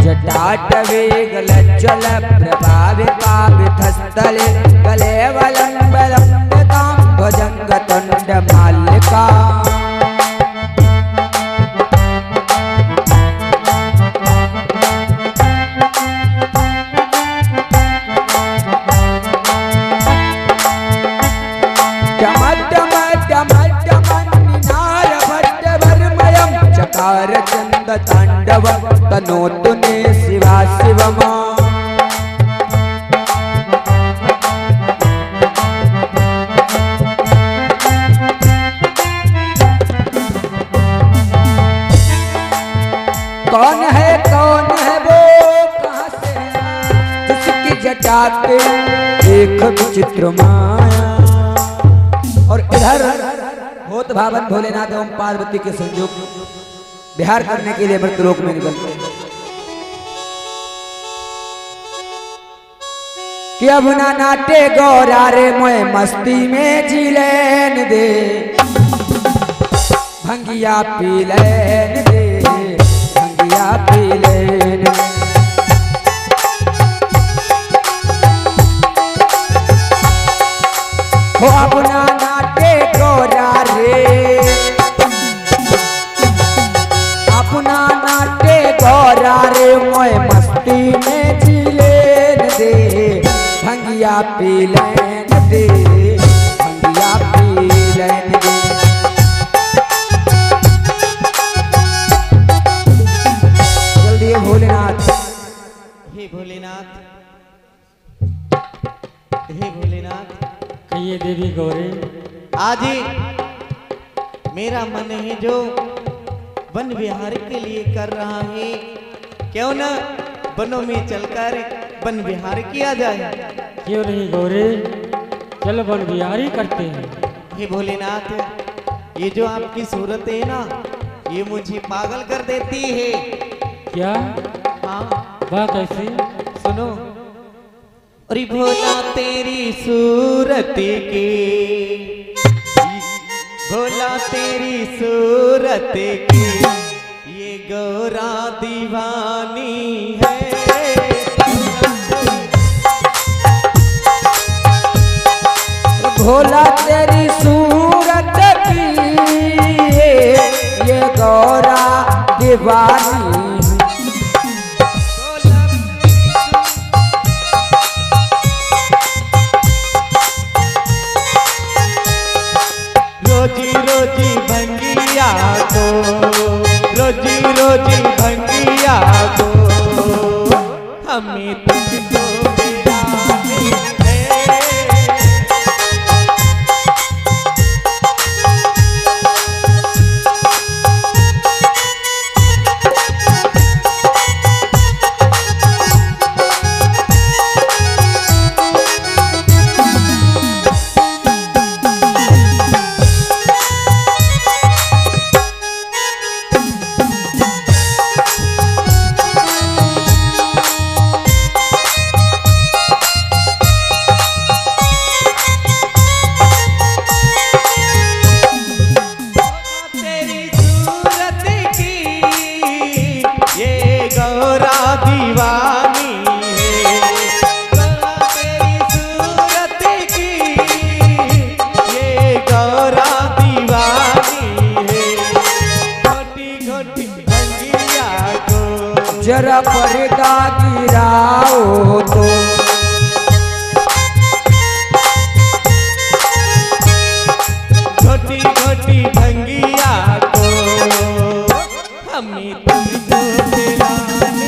जटाटवेगलज्ज्वल प्रभाविताभितस्थले कलेवलम्बलम्बितां भुजङ्गतुण्डमाल्लिका। चकार चंद तांडव तनोतु ने शिवा शिवमा। कौन है वो कहाँ से है, जिसकी जटा पे एक विचित्र माया। और इधर होत भावन भोलेनाथ एवं पार्वती के संयोग बिहार करने के लिए मृतलोक में निकलते हैं कि अब ना नाटे गौरा रे मोए मस्ती में जी लेन दे, भंगिया पी लेन दे, भंगिया पी लेन दे। हो अपना नाटे गौरा रे, अपना नाटे गौरा रे मोए मस्ती में जी लेन दे, भंगिया पी लेन दे, भंगिया पी लेन दे। जल्दी भोलेनाथ, हे भोलेनाथ, हे भोलेनाथ। कहिए देवी गौरी। आज ही मेरा मन है जो वन विहार के लिए कर रहा है, क्यों न वनों में चलकर वन विहार किया जाए। क्यों नहीं गौरी, चलो वन विहार ही करते हैं। हे भोलेनाथ, ये जो आपकी सूरत है ना, ये मुझे पागल कर देती है। क्या? हाँ, वह कैसे? सुनो। अरे भोला तेरी सूरत की, भोला तेरी सूरत की, ये गौरा दीवानी है। भोला तेरी सूरत की, ये गौरा दीवानी। रोजी रोजी भंगिया को, रोजी रोजी भंगिया को, हमें तुझको मिलानी है। जरा पर्दा गिराओ तो छोटी छोटी भंगिया को हमें तुझको मिलाना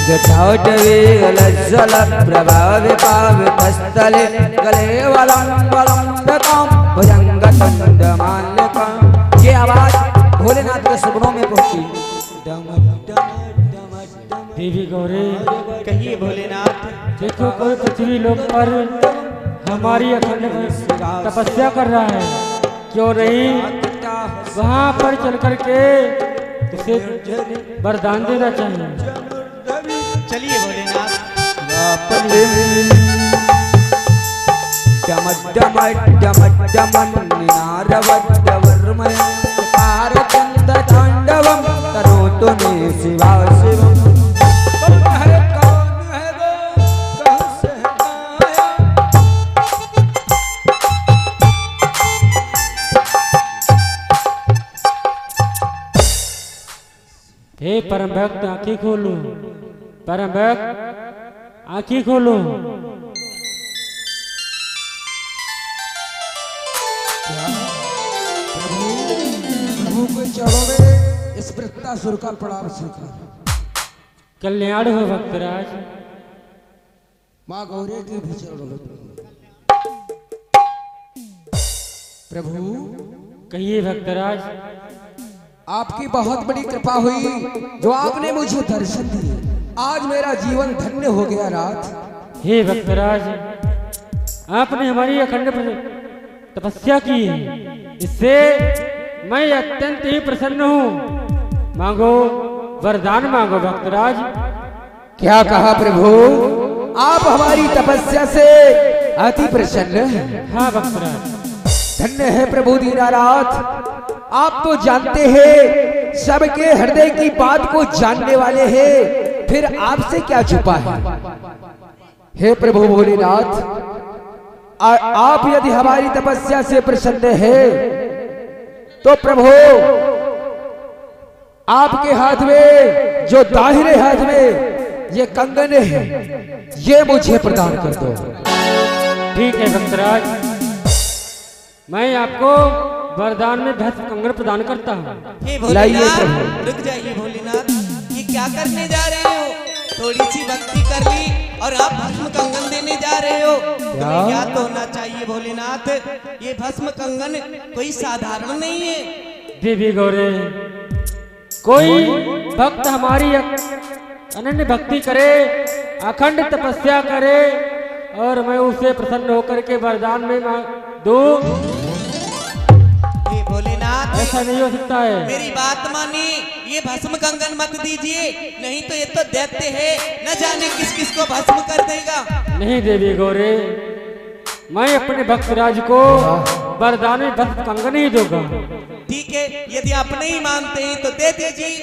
जटावट वेगलज्जल प्रभाव पावितस्थले गले वलं वलंबकं भुजंगतंडमाल्यकं। ये आवाज भोलेनाथ के सपनों में पहुंची। देवी गौरी कहिए भोलेनाथ। देखो कोई पृथ्वी लोक पर हमारी अखंड तपस्या कर रहा है, क्यों नहीं वहां पर चल करके उसे वरदान देना चाहिए। चलिए भोलेनाथ। तांडवम करोतु मे शिवा शिवम। हे परम भक्त आंखें खोलो, परम भक्त आंखें खोलो। प्रभु के चरणों में इस वृत्तासुर का प्रणाम स्वीकार। कल्याण हो भक्तराज। माँ गौरी के भी चरणों में प्रभु। कहिए भक्तराज। आपकी बहुत बड़ी कृपा हुई जो आपने मुझे दर्शन दिए। आज मेरा जीवन धन्य हो गया नाथ। हे भक्तराज, आपने हमारी अखंड तपस्या की है, इससे मैं अत्यंत ही प्रसन्न हूँ। मांगो वरदान मांगो भक्तराज। क्या कहा प्रभु? आप हमारी तपस्या से अति प्रसन्न हैं। हाँ भक्तराज। धन्य है प्रभु दीनानाथ। आप तो जानते हैं, सबके हृदय की बात को जानने वाले हैं, फिर आपसे क्या छुपा है। हे प्रभु भोलेनाथ, आप यदि हमारी तपस्या से प्रसन्न हैं, तो प्रभु आपके हाथ में जो दाहिने हाथ में ये कंगन है, ये मुझे प्रदान कर दो। ठीक है भक्तराज, मैं आपको वरदान में भस्म कंगन प्रदान करता हूँ। हे भोलेनाथ, रुक जाइए भोलेनाथ, ये क्या करने जा रहे हो? थोड़ी सी भक्ति कर ली और आप भस्म कंगन देने जा रहे हो। तुम्हें याद होना चाहिए भोलेनाथ, ये भस्म कंगन कोई साधारण नहीं है। देवी गौरी, कोई भक्त हमारी अनन्य भक्ति करे, अखंड तपस्या करे और मैं उसे प्रसन्न होकर के वरदान में दूं, भोलेनाथ ऐसा नहीं हो सकता है। मेरी बात मानिए, ये भस्म कंगन मत दीजिए, नहीं तो ये तो दैत्य है, न जाने किस किस को भस्म कर देगा। नहीं देवी गौरी, मैं अपने भक्तराज को वरदान में भस्म कंगन ही दूंगा। ठीक है, यदि आप नहीं मानते हैं तो दे दीजिए।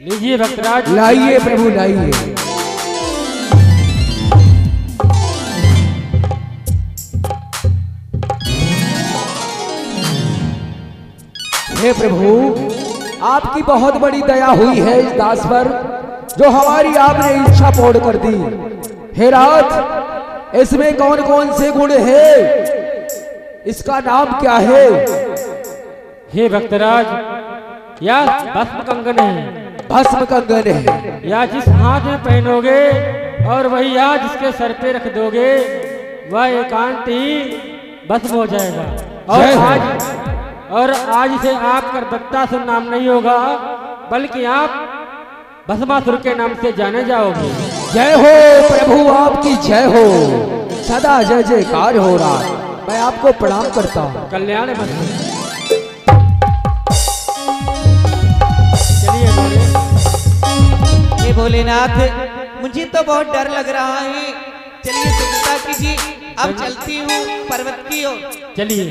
लीजिए भक्तराज। लाइए प्रभु लाइए। हे प्रभु, आपकी बहुत बड़ी दया हुई है इस दास पर, जो हमारी आपने इच्छा पूर्ण कर दी। हे रात, इसमें कौन कौन से गुण है, इसका नाम क्या है? हे भक्तराज, यह भस्म कंगन है। भस्म कंगन है। या जिस हाथ में पहनोगे और वही या जिसके सर पे रख दोगे, वह एकांत ही भस्म हो जाएगा। और आज से आपका बत्तासुर नाम नहीं होगा, बल्कि आप भस्मासुर के नाम से जाने जाओगे। जय हो प्रभु, आपकी जय हो, सदा जय जयकार हो रहा। मैं आपको प्रणाम करता हूँ। कल्याण बंधु। चलिए बोले। हे भोलेनाथ, मुझे तो बहुत डर लग रहा है, चलिए चिंता कीजिए, अब चलती हूँ पर्वत की ओर। चलिए।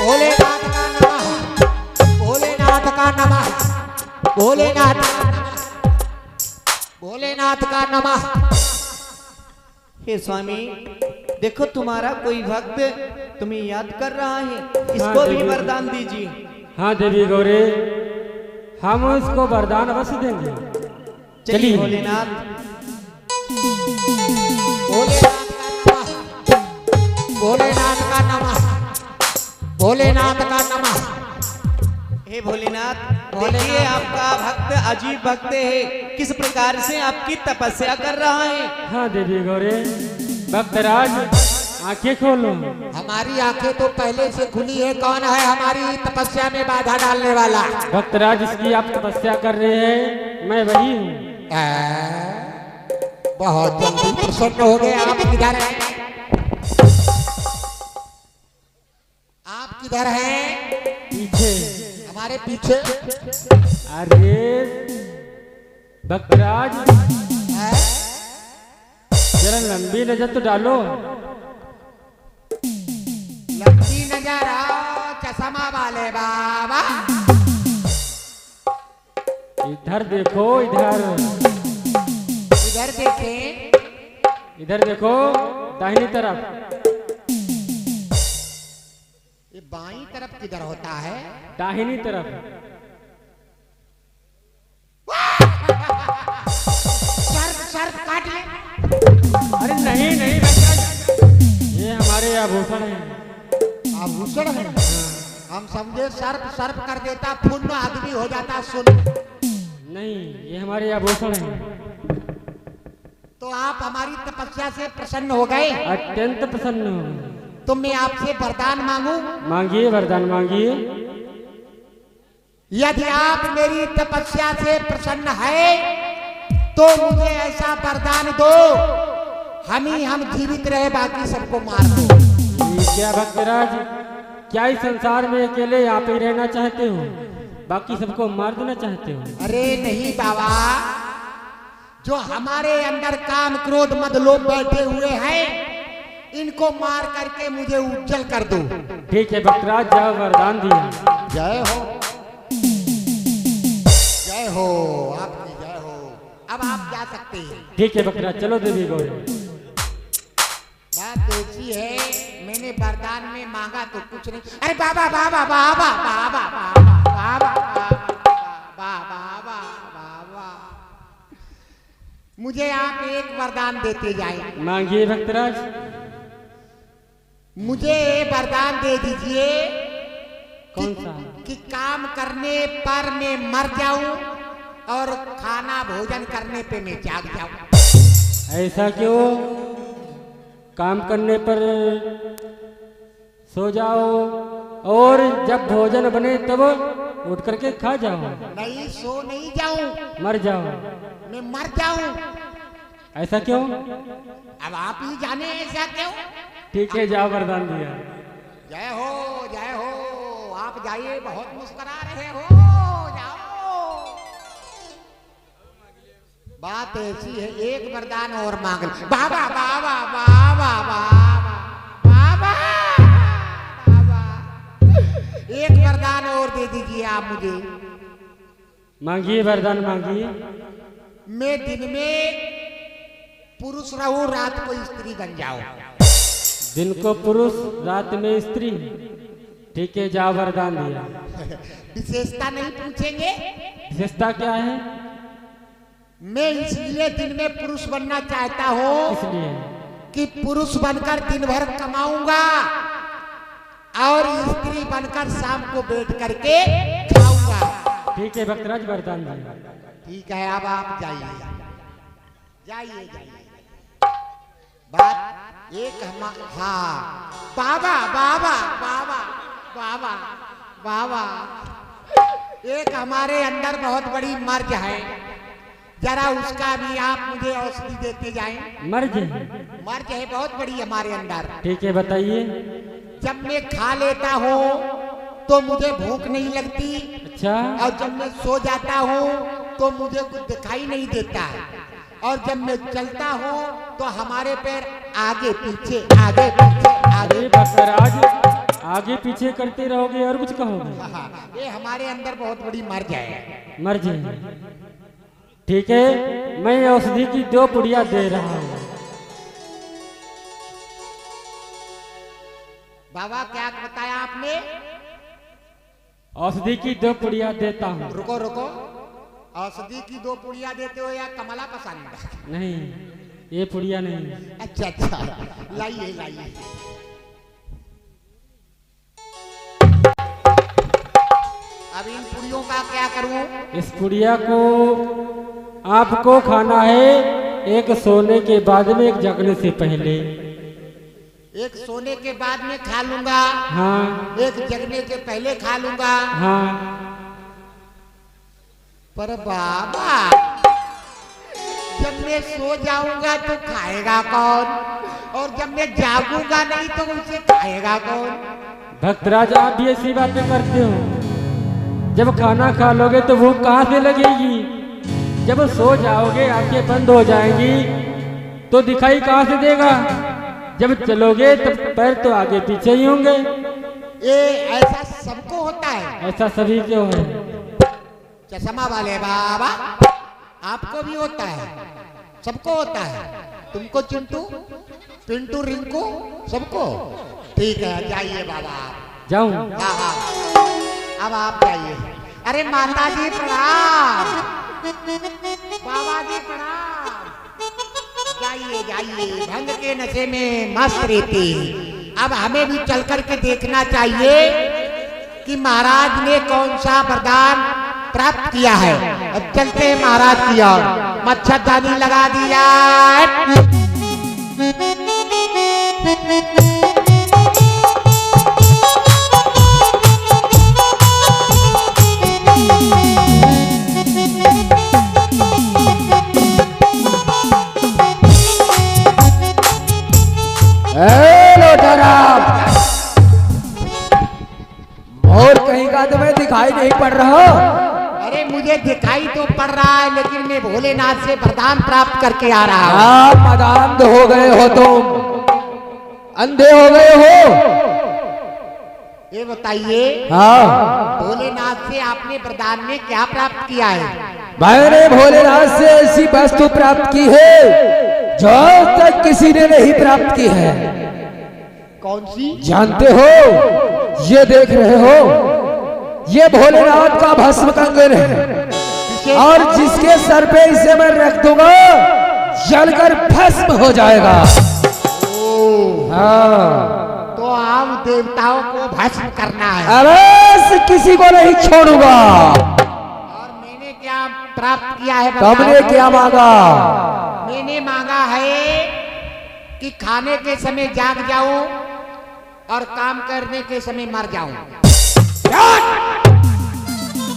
भोलेनाथ का नमः, भोलेनाथ का नमः, भोलेनाथ, भोलेनाथ का नमः। हे स्वामी, देखो तुम्हारा कोई भक्त तुम्हें याद कर रहा है, इसको भी वरदान दीजिए। हाँ देवी गौरी, हम उसको वरदान अवश्य देंगे। चलिए भोलेनाथ। भोलेनाथ का नमः, भोलेनाथ का नमः। हे भोलेनाथ, देखिए आपका भक्त अजीब भक्त है, किस प्रकार से आपकी तपस्या कर रहा है। हाँ देवी गौरी, भक्तराज आंखें खोलो। हमारी आंखें तो पहले से खुली है, कौन है हमारी तपस्या में बाधा डालने वाला? भक्तराज इसकी आप तपस्या कर रहे हैं, मैं वही हूँ। बहुत जल्दी प्रसन्न हो गए। आप किधर हैं? आप किधर हैं? पीछे। हमारे पीछे? अरे भक्तराज, जरा लंबी नजर तो डालो। लंबी नजर आओ चश्मा वाले बाबा। इधर देखो, इधर इधर देखें। इधर देखो, दाहिनी तरफ। ये बाईं तरफ किधर होता है? दाहिनी तरफ। सर काट ले। अरे नहीं नहीं भक्तराज, ये हमारे आभूषण हैं। आभूषण है? हम समझे सर्प कर देता, पुण्य आदमी हो जाता। सुन, नहीं, ये हमारे आभूषण हैं। तो आप हमारी तपस्या से प्रसन्न हो गए? अत्यंत प्रसन्न हो गए। तो मैं आपसे वरदान मांगू? मांगिए, वरदान मांगिए। यदि आप मेरी तपस्या से प्रसन्न है तो मुझे ऐसा वरदान दो, हम जीवित रहे, बाकी सबको मार दो। ये क्या भक्तराज, क्या इस संसार में अकेले आप ही रहना चाहते हो, बाकी सबको मार देना चाहते हो? अरे नहीं बाबा, जो हमारे अंदर काम क्रोध मद लोग बैठे हुए हैं, इनको मार करके मुझे उज्जवल कर दो। ठीक है भक्तराज, जाओ, वरदान दिया। जय हो, जय हो, आपकी जय हो। अब आप जा सकते हैं। ठीक है भक्तराज, चलो देवी गौरी। बात ऐसी है, मैंने वरदान में मांगा तो कुछ नहीं। अरे बाबा बाबा बाबा बाबा बाबा बाबा बाबा बाबा, मुझे आप एक वरदान देते जाए। मांगिए भक्तराज। मुझे वरदान दे दीजिए। कौन सा? कि काम करने पर मैं मर जाऊं और खाना भोजन करने पे मैं जाग जाऊं। ऐसा क्यों? काम करने पर सो जाओ और जब भोजन बने तब उठ करके खा जाओ। नहीं, सो नहीं जाऊं, मर जाओ। मैं मर जाऊं। ऐसा क्यों? अब आप ही जाने ऐसा क्यों। ठीक है, जाओ, वरदान दिया। जय हो, जय हो। आप जाइए, बहुत मुस्कुरा रहे हो, जाओ। बात ऐसी है, एक वरदान और मांग लो। बाबा बाबा बाबा बाबा बाबा बाबा, एक वरदान और दे दीजिए आप मुझे। मांगिए, वरदान मांगिए। मैं दिन में पुरुष रहूं, रात को स्त्री बन जाऊं। दिन को पुरुष, रात में स्त्री। ठीक है, जाओ, वरदान दिया। विशेषता नहीं पूछेंगे? विशेषता क्या है? मैं इसलिए दिन में पुरुष बनना चाहता हूँ इसलिए कि पुरुष बनकर दिन भर कमाऊंगा और स्त्री बनकर शाम को बैठ करके खाऊंगा। ठीक है भक्तराज, वरदान दिया। ठीक है, अब आप जाइए, जाइए जाइए। बात एक हाँ, बाबा बाबा बाबा बाबा बाबा, एक हमारे अंदर बहुत बड़ी मर्ज है, जरा उसका भी आप मुझे औषधि देते जाएं। मर्ज? मर्ज है बहुत बड़ी हमारे अंदर। ठीक है, बताइए। जब मैं खा लेता हूँ तो मुझे भूख नहीं लगती। अच्छा। और जब मैं सो जाता हूँ तो मुझे कुछ दिखाई नहीं देता है। और जब मैं चलता हूँ तो हमारे पैर आगे पीछे आगे पीछे आगे। भक्तराज, आगे पीछे करते रहोगे और कुछ कहोगे? ये हमारे अंदर बहुत बड़ी मर्ज है। मर्ज है। ठीक है, मैं औषधि की 2 पुड़िया दे रहा हूँ। बाबा क्या बताया आपने? औषधि की 2 पुड़िया देता हूँ। रुको रुको, औषधि की 2 पुड़िया देते हो या कमला पसंद? नहीं, ये पुड़िया नहीं। अच्छा अच्छा, लाइए लाइए। अब इन पुड़ियों का क्या करूं? इस पुड़िया को आपको खाना है एक सोने के बाद में, एक जगने से पहले। एक सोने के बाद में खा लूंगा, हाँ। एक जगने के पहले खा लूंगा, हाँ। पर बाबा जब मैं सो जाऊंगा तो खाएगा कौन, और जब मैं जागूंगा नहीं तो उसे खाएगा कौन? भक्तराज आप भी ऐसी बातें करते हो। जब खाना खा लोगे तो भूख कहाँ से लगेगी? जब सो जाओगे आंखें बंद हो जाएंगी तो दिखाई कहाँ से देगा? जब चलोगे तब पैर तो आगे पीछे ही होंगे। ये ऐसा सबको होता है? ऐसा सभी क्यों है? चश्मा वाले बाबा आपको भी होता है? सबको होता है? तुमको चिंटू, पिंटू, रिंकू, सबको? ठीक है जाइए बाबा। जाऊं? हाँ हाँ अब आप जाइए। अरे माता जी प्रणाम, बाबा जी प्रणाम। जाइए जाइए, भंग के नशे में मस्त रहती। अब हमें भी चल कर के देखना चाहिए कि महाराज ने कौन सा वरदान प्राप्त किया है। अब चलते हैं महाराज की ओर। मच्छरदानी लगा दिया। लोटाराम, और कहीं का तुम्हें दिखाई नहीं पड़ रहा? अरे मुझे दिखाई तो पड़ रहा है, लेकिन मैं भोलेनाथ से वरदान प्राप्त करके आ रहा हूँ। आप मदांध हो गए हो, तुम अंधे हो गए हो। ये बताइए, हाँ, भोलेनाथ से आपने वरदान में क्या प्राप्त किया है? मैंने भोलेनाथ से ऐसी वस्तु प्राप्त की है जो आज तक किसी ने नहीं प्राप्त की है। कौन सी? जानते हो, ये देख रहे हो, ये भोलेनाथ का भस्म कंगन है, और जिसके सर पे इसे मैं रख दूंगा जलकर भस्म हो जाएगा। हाँ, तो आम देवताओं को भस्म करना है। अरे किसी को नहीं छोड़ूंगा। और मैंने क्या प्राप्त किया है? तुमने क्या मांगा? मैंने मांगा है कि खाने के समय जाग जाऊं और काम करने के समय मर जाऊं।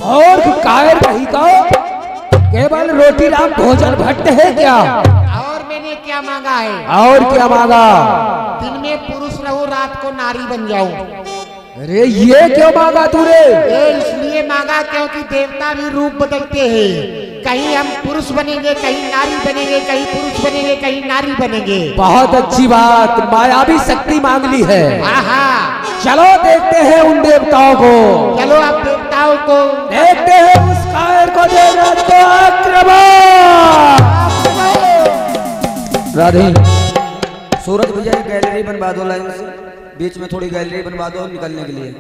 और कायर नहीं का केवल रोटी राम भोजन भट्ट है क्या? और मैंने क्या मांगा है? और क्या मांगा? दिन में पुरुष रहूं, रात को नारी बन जाऊं। अरे ये क्यों मांगा तूने? ये इसलिए मांगा क्योंकि देवता भी रूप बदलते हैं। कहीं हम पुरुष बनेंगे, कहीं नारी बनेंगे, कहीं पुरुष बनेंगे, कहीं नारी बनेंगे। बहुत अच्छी बात, मायावी शक्ति मांग ली है। हाँ, चलो देखते हैं उन देवताओं को। चलो आप देवताओं को देखते हैं उस कायर को। देवराज को आक्रमण। राधे, सूरज भैया गैलरी बनवा दो, लाइन से बीच में थोड़ी गैलरी बनवा दो निकलने के लिए।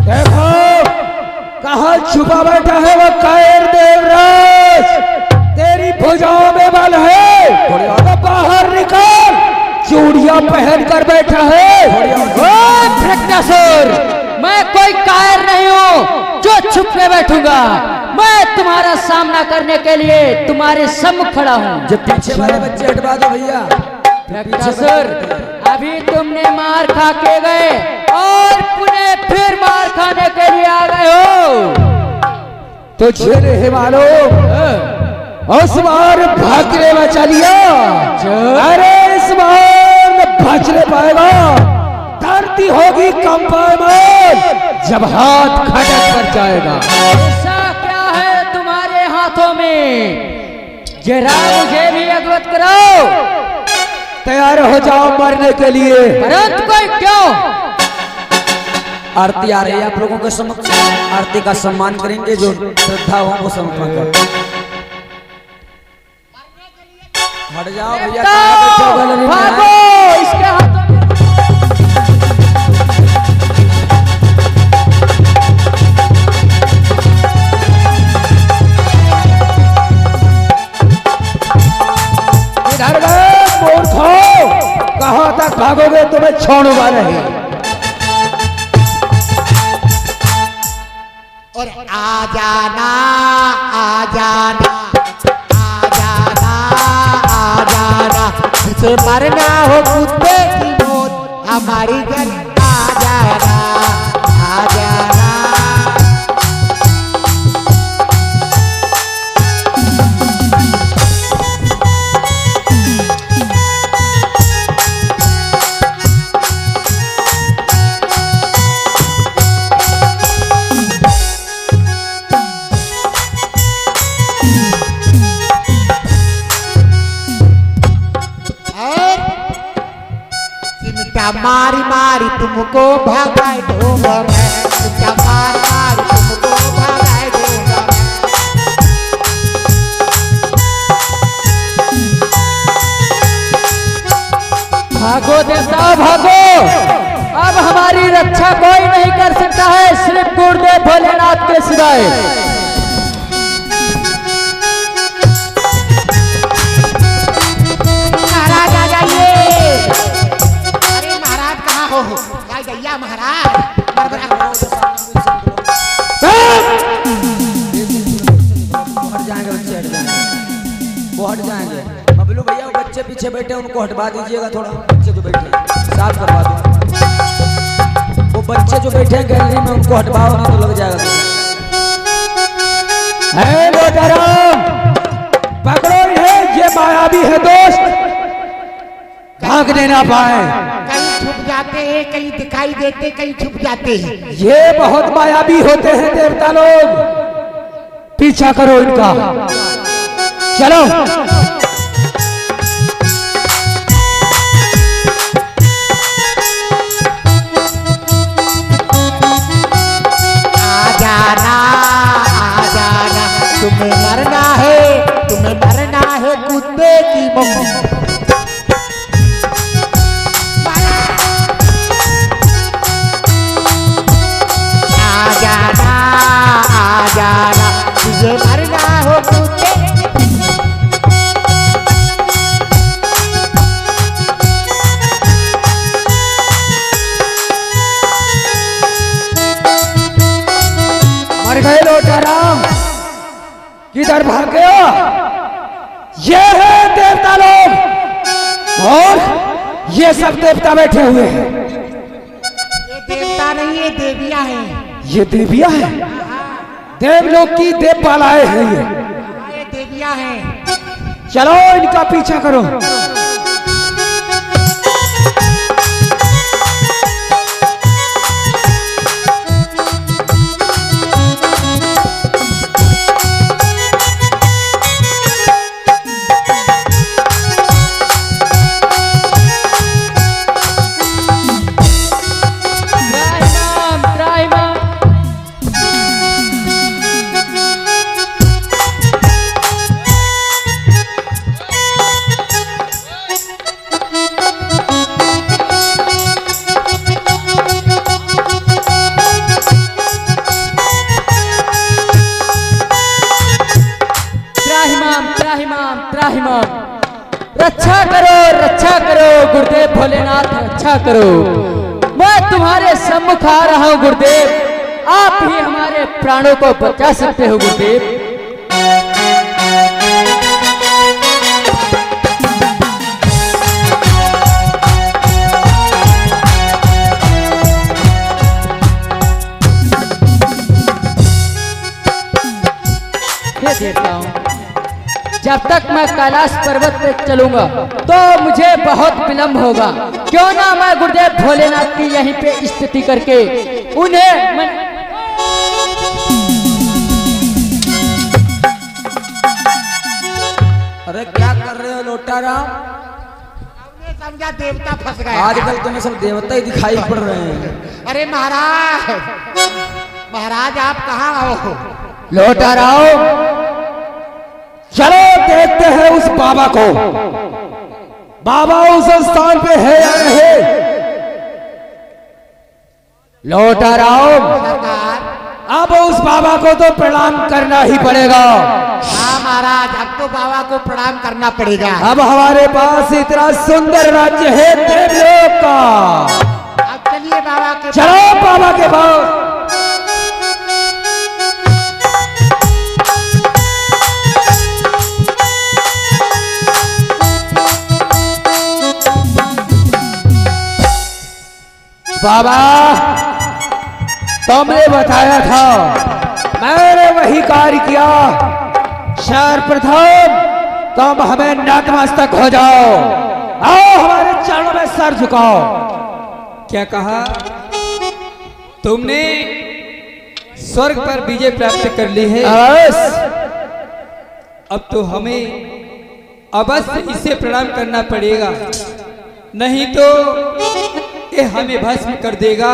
देखो कहाँ छुपा बैठा है वो कायर देवराज। तेरी भुजाओं में बल है, थोड़ी आगे बाहर निकल। चूड़ियां पहन कर बैठा है। ओए भ्रष्टासुर, मैं कोई कायर नहीं हूँ जो छुप के बैठूंगा। मैं तुम्हारा सामना करने के लिए तुम्हारे सम्मुख खड़ा हूँ। जब पीछे वाले बच्चे हटवा दो भैया। भ्रष्टासुर, अभी तुमने मार खा के गए और पुनः फिर मार खाने के लिए आ गए हो। तो नहीं मालूम उस बार भागने में चलिया। अरे इस बार बच नहीं पाएगा। धरती होगी कंपायमान जब हाथ खटक कर जाएगा। ऐसा क्या है तुम्हारे हाथों में? जरा मुझे भी अवगत कराओ। तैयार हो जाओ मरने के लिए। परंतु कोई क्यों? आरती आ रही है आप लोगों के समक्ष। आरती का सम्मान करेंगे जो श्रद्धा हो वो समर्पण कर। हट जाओ भैया, भागो, इसके हाथों में किधर गए मूर्खो? कहाँ तक भागोगे? तुम्हें छोड़ूंगा नहीं। और आ जाना, आ जाना, आ जाना, आ जाना, जिसे मरना हो कुत्ते की मौत हमारी गली आ जाना, आ जाना। मारी मारी तुमको भगाए दूंगा मैं, सिक्का मारी मारी तुमको भगाए दूंगा मैं। भागो देवता भागो, अब हमारी रक्षा कोई नहीं कर सकता है सिर्फ गुरुदेव भोलेनाथ के सिवाय। महाराज आ जाइए। अरे महाराज कहाँ हो? गैया महाराज हट जाएंगे बच्चे, हट जाएंगे, वो हट जाएंगे। बबलू भैया वो बच्चे पीछे बैठे उनको हटवा दीजिएगा थोड़ा। बच्चे जो बैठे हैं साफ करवा दो। वो बच्चे जो बैठे हैं गैलरी में उनको हटवाओ नहीं तो लग जाएगा। है लोटाराम, पकड़ो इन्हें, ये मायावी है दोस्त, भागने ना पाए। कहीं छुप जाते हैं, कहीं दिखाई देते, कहीं छुप जाते हैं। ये बहुत मायावी होते हैं देवता लोग, पीछा करो इनका, चलो। आ जाना, आ जाना, तुम्हें मरना है, तुम्हें मरना है कुत्ते की मौत। आ जाना, आ जाना, तुझे मरना हो कुत्ते। मर गए लोटाराम, किधर भाग गया? ये है देवता लोग, और ये सब देवता बैठे हुए हैं। ये देवता नहीं, ये देवियां हैं। ये देवियां हैं, देवलोक की देवपालाएं हैं ये देवियां हैं। चलो इनका पीछा करो। रक्षा करो गुरुदेव भोलेनाथ, रक्षा करो। मैं तुम्हारे सम्मुख आ रहा हूँ गुरुदेव, आप ही हमारे प्राणों को बचा सकते हो गुरुदेव। देता हूँ, जब तक मैं कैलाश पर्वत पे चलूंगा तो मुझे बहुत विलंब होगा। क्यों ना मैं गुरुदेव भोलेनाथ की यहीं पे स्थिति करके उन्हें अरे क्या कर रहे हो लोटाराम? समझा देवता फंस गए। आजकल तुम्हें सब देवता ही दिखाई पड़ रहे हैं। अरे महाराज, महाराज आप कहाँ हो? लोटाराम, चलो देखते हैं उस बाबा को, बाबा उस स्थान पे है या नहीं। लोटाराम, सरकार अब उस बाबा को तो प्रणाम करना ही पड़ेगा। हाँ महाराज, अब तो बाबा को प्रणाम करना पड़ेगा। अब हमारे पास इतना सुंदर राज्य है देवलोक का। अब चलिए बाबा के चलो बाबा के पास। बाबा, तुमने बताया था, मैंने वही कार्य किया। सर्वप्रथम तुम हमें नतमस्तक हो जाओ, आओ हमारे चरणों में सर झुकाओ। क्या कहा तुमने? स्वर्ग पर विजय प्राप्त कर ली है। अब तो हमें अवश्य इसे प्रणाम करना पड़ेगा, नहीं तो ये हमें भस्म कर देगा।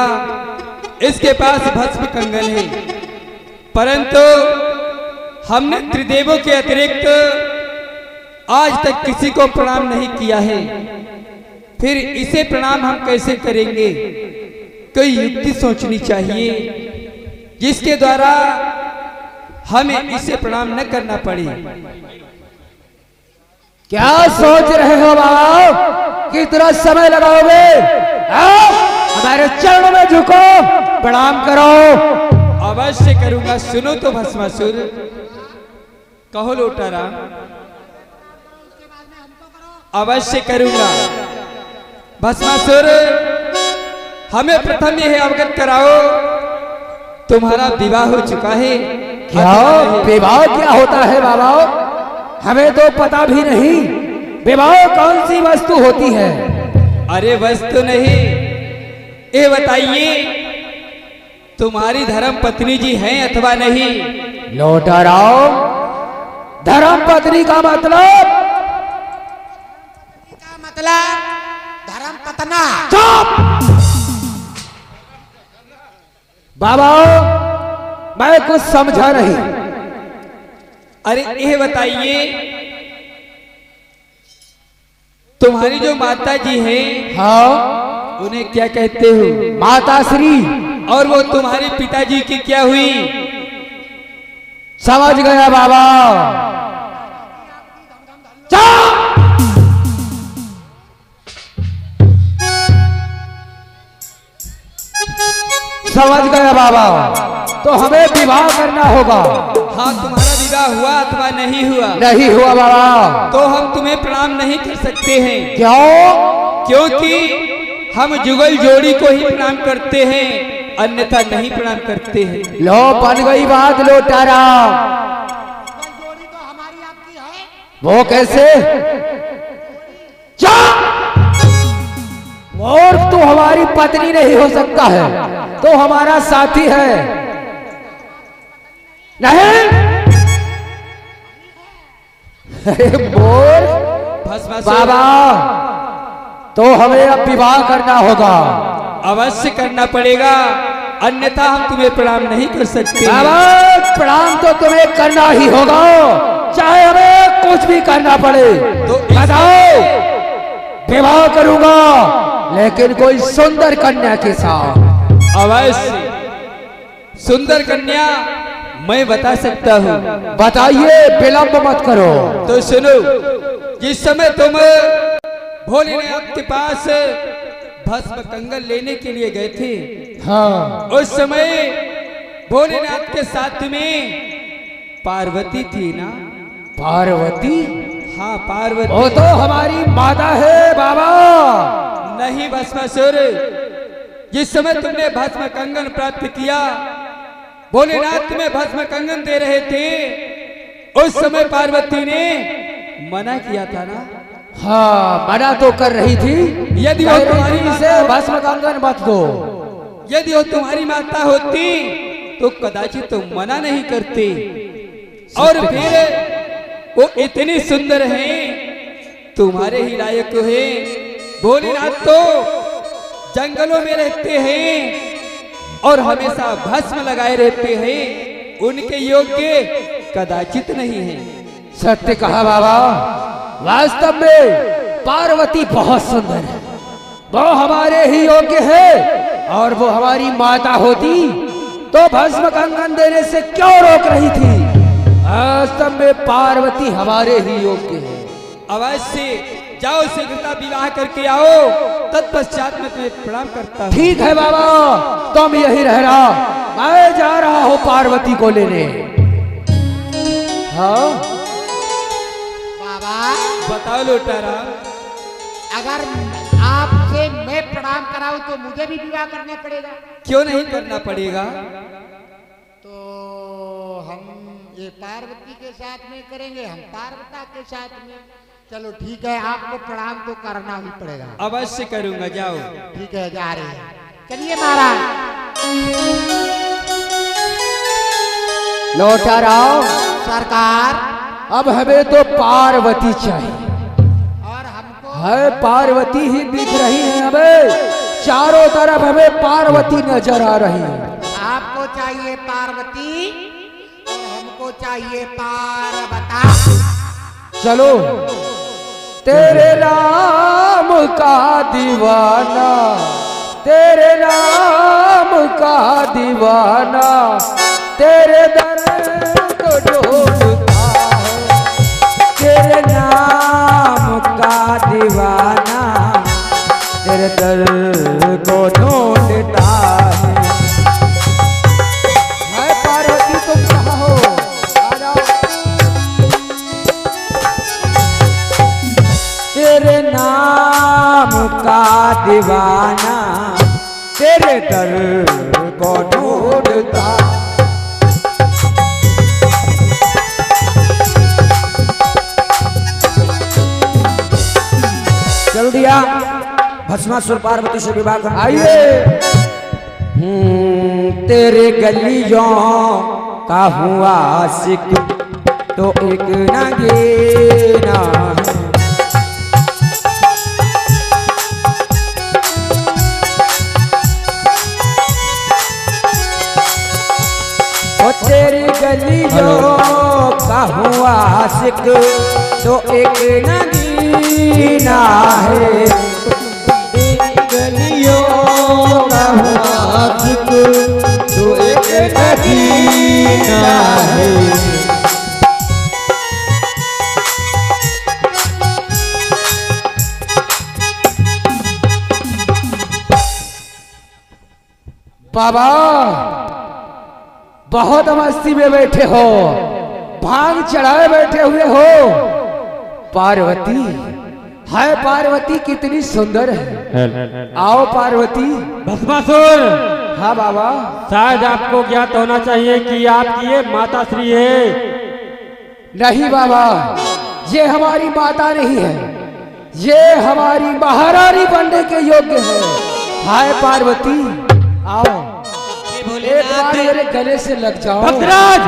इसके पास भस्म कंगन है, परंतु हमने त्रिदेवों के अतिरिक्त आज तक किसी को प्रणाम नहीं किया है, फिर इसे प्रणाम हम कैसे करेंगे? कोई युक्ति सोचनी चाहिए जिसके द्वारा हमें इसे प्रणाम न करना पड़े। क्या सोच रहे हो बाबा? कितना समय लगाओगे? आओ हमारे चरणों में झुको, प्रणाम करो। अवश्य करूंगा। सुनो तो भस्मासुर, कहो लोटाराम, अवश्य करूंगा। भस्मासुर, हमें प्रथम यह अवगत कराओ, तुम्हारा विवाह हो चुका है। क्या विवाह क्या होता है बाबा? हमें तो पता भी नहीं। विवाह कौन सी वस्तु होती है? अरे वस्तु नहीं, ये बताइए तुम्हारी धर्म पत्नी जी हैं अथवा नहीं? लोटाराम, धर्म पत्नी का मतलब धर्म पतना। चुप बाबा, मैं कुछ समझा नहीं। अरे ये बताइए तुम्हारी जो माता जी हैं, हाँ, उन्हें क्या कहते हो? माता श्री। और वो तुम्हारे पिताजी की क्या हुई? समझ गया बाबा। समझ गया बाबा, तो हमें विवाह करना होगा। हाँ, तुम्हारा विवाह हुआ अथवा नहीं हुआ? नहीं हुआ बाबा। तो हम तुम्हें प्रणाम नहीं कर सकते हैं। क्यों? क्योंकि हम जुगल जोड़ी को ही प्रणाम करते हैं, अन्यथा नहीं प्रणाम करते हैं। लो बन गई बात लोटारा। वो कैसे? और तो हमारी पत्नी नहीं हो सकता है, तो हमारा साथी है। नहीं, अरे मोर बाबा, तो हमें अब विवाह करना होगा। अवश्य करना पड़ेगा, अन्यथा हम तुम्हें प्रणाम नहीं कर सकते। बाबा, प्रणाम तो तुम्हें करना ही होगा, चाहे हमें कुछ भी करना पड़े। तो बताओ, विवाह करूंगा, लेकिन कोई सुंदर कन्या के साथ। अवश्य सुंदर कन्या मैं बता सकता हूँ। बताइए, विलंब मत करो। तो सुनो, जिस समय तुम भोलेनाथ के पास भस्म कंगन लेने के लिए गए थे, हाँ, उस समय भोलेनाथ के साथ में पार्वती थी ना? पार्वती? हाँ, पार्वती। वो तो हमारी माता है बाबा। नहीं भस्मासुर, जिस समय तुमने भस्म कंगन प्राप्त किया, भोलेनाथ तुम्हें भस्म कंगन दे रहे थे, उस समय पार्वती ने मना किया था ना? हाँ, मना तो कर रही थी। यदि वो तुम्हारी से भस्म कंगन मत दो। यदि वो तुम्हारी माता होती तो कदाचित तुम मना नहीं करते। और फिर वो इतनी सुंदर हैं, तुम्हारे ही लायक है। भोलेनाथ तो जंगलों में रहते हैं और हमेशा भस्म लगाए रहते हैं, उनके योग्य कदाचित नहीं है। सत्य कहा बाबा, वास्तव में पार्वती बहुत सुंदर है, वो हमारे ही योग्य है। और वो हमारी माता होती तो भस्म कंगन देने से क्यों रोक रही थी? वास्तव में पार्वती हमारे ही योग्य है। अवश्य जाओ, शीघ्रता विवाह करके आओ, तत्पश्चात मैं तुम्हें प्रणाम करता हूँ। ठीक है बाबा, तुम यही रह रहा, मैं जा रहा हूँ पार्वती को लेने। हाँ बाबा, बताओ लोटाराम। अगर आपसे मैं प्रणाम कराऊं तो मुझे भी विवाह करना पड़ेगा? क्यों नहीं करना पड़ेगा? तो हम ये पार्वती के साथ में करेंगे, हम पार्वता के साथ में। चलो ठीक है, आपको प्रणाम तो करना ही पड़ेगा। अवश्य करूंगा, जाओ। ठीक है, जा रहे हैं। चलिए महाराज। लोटाराम सरकार, अब हमें तो पार्वती चाहिए। और हमको है पार्वती ही दिख रही है, हमें चारों तरफ हमें पार्वती नजर आ रही है। आपको चाहिए पार्वती और हमको चाहिए पार्वता। चलो, तेरे नाम का दीवाना, तेरे नाम का दीवाना, तेरे दर को ढूंढता है। तेरे नाम का दीवाना, तेरे दर को ढूंढता है। हाय पार्वती, तुम कहाँ हो? आ जाओ। तेरे नाम का दीवाना, तेरे दर को ढूंढता। चल दिया, भस्मासुर पार्वती से विवाह कर। आइए। तेरे गलियों का हुआ आशिक तो एक नगीना है। ओ तेरी गलियों का हुआ आशिक तो एक नगीना है। तेरी गलियों का हुआ आशिक तो एक नगीना है। बाबा, बहुत मस्ती में बैठे हो, भांग चढ़ाए बैठे हुए हो। पार्वती है, पार्वती कितनी सुंदर है। आओ पार्वती। भस्मासुर, हाँ बाबा। शायद आपको ज्ञात होना चाहिए कि आपकी ये माता श्री है। नहीं बाबा, ये हमारी माता नहीं है, ये हमारी महारानी बनने के योग्य है। हाय पार्वती, आओ, एक बार मेरे गले से लग जाओ। भद्राज,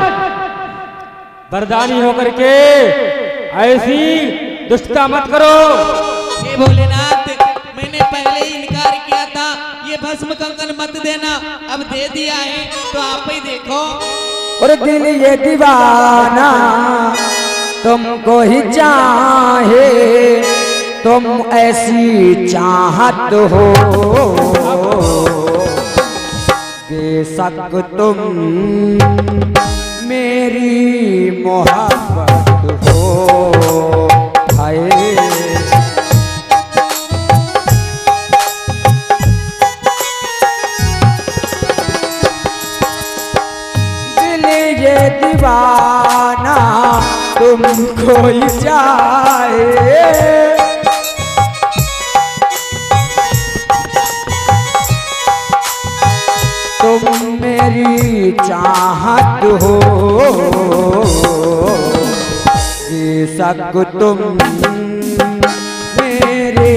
वरदानी होकर के ऐसी दुष्टता मत करो। हे भोलेनाथ, मैंने पहले ही इनकार किया था, ये भस्म कंकन मत देना, अब दे दिया है तो आप ही देखो। और दिल ये दीवाना तुमको ही चाहे, तुम ऐसी चाहत हो, बेशक तुम मेरी मोहब्बत हो। हाय दिल ये दीवाना तुमको ही चाहे, तुम मेरी चाहत हो, बेशक तुम मेरी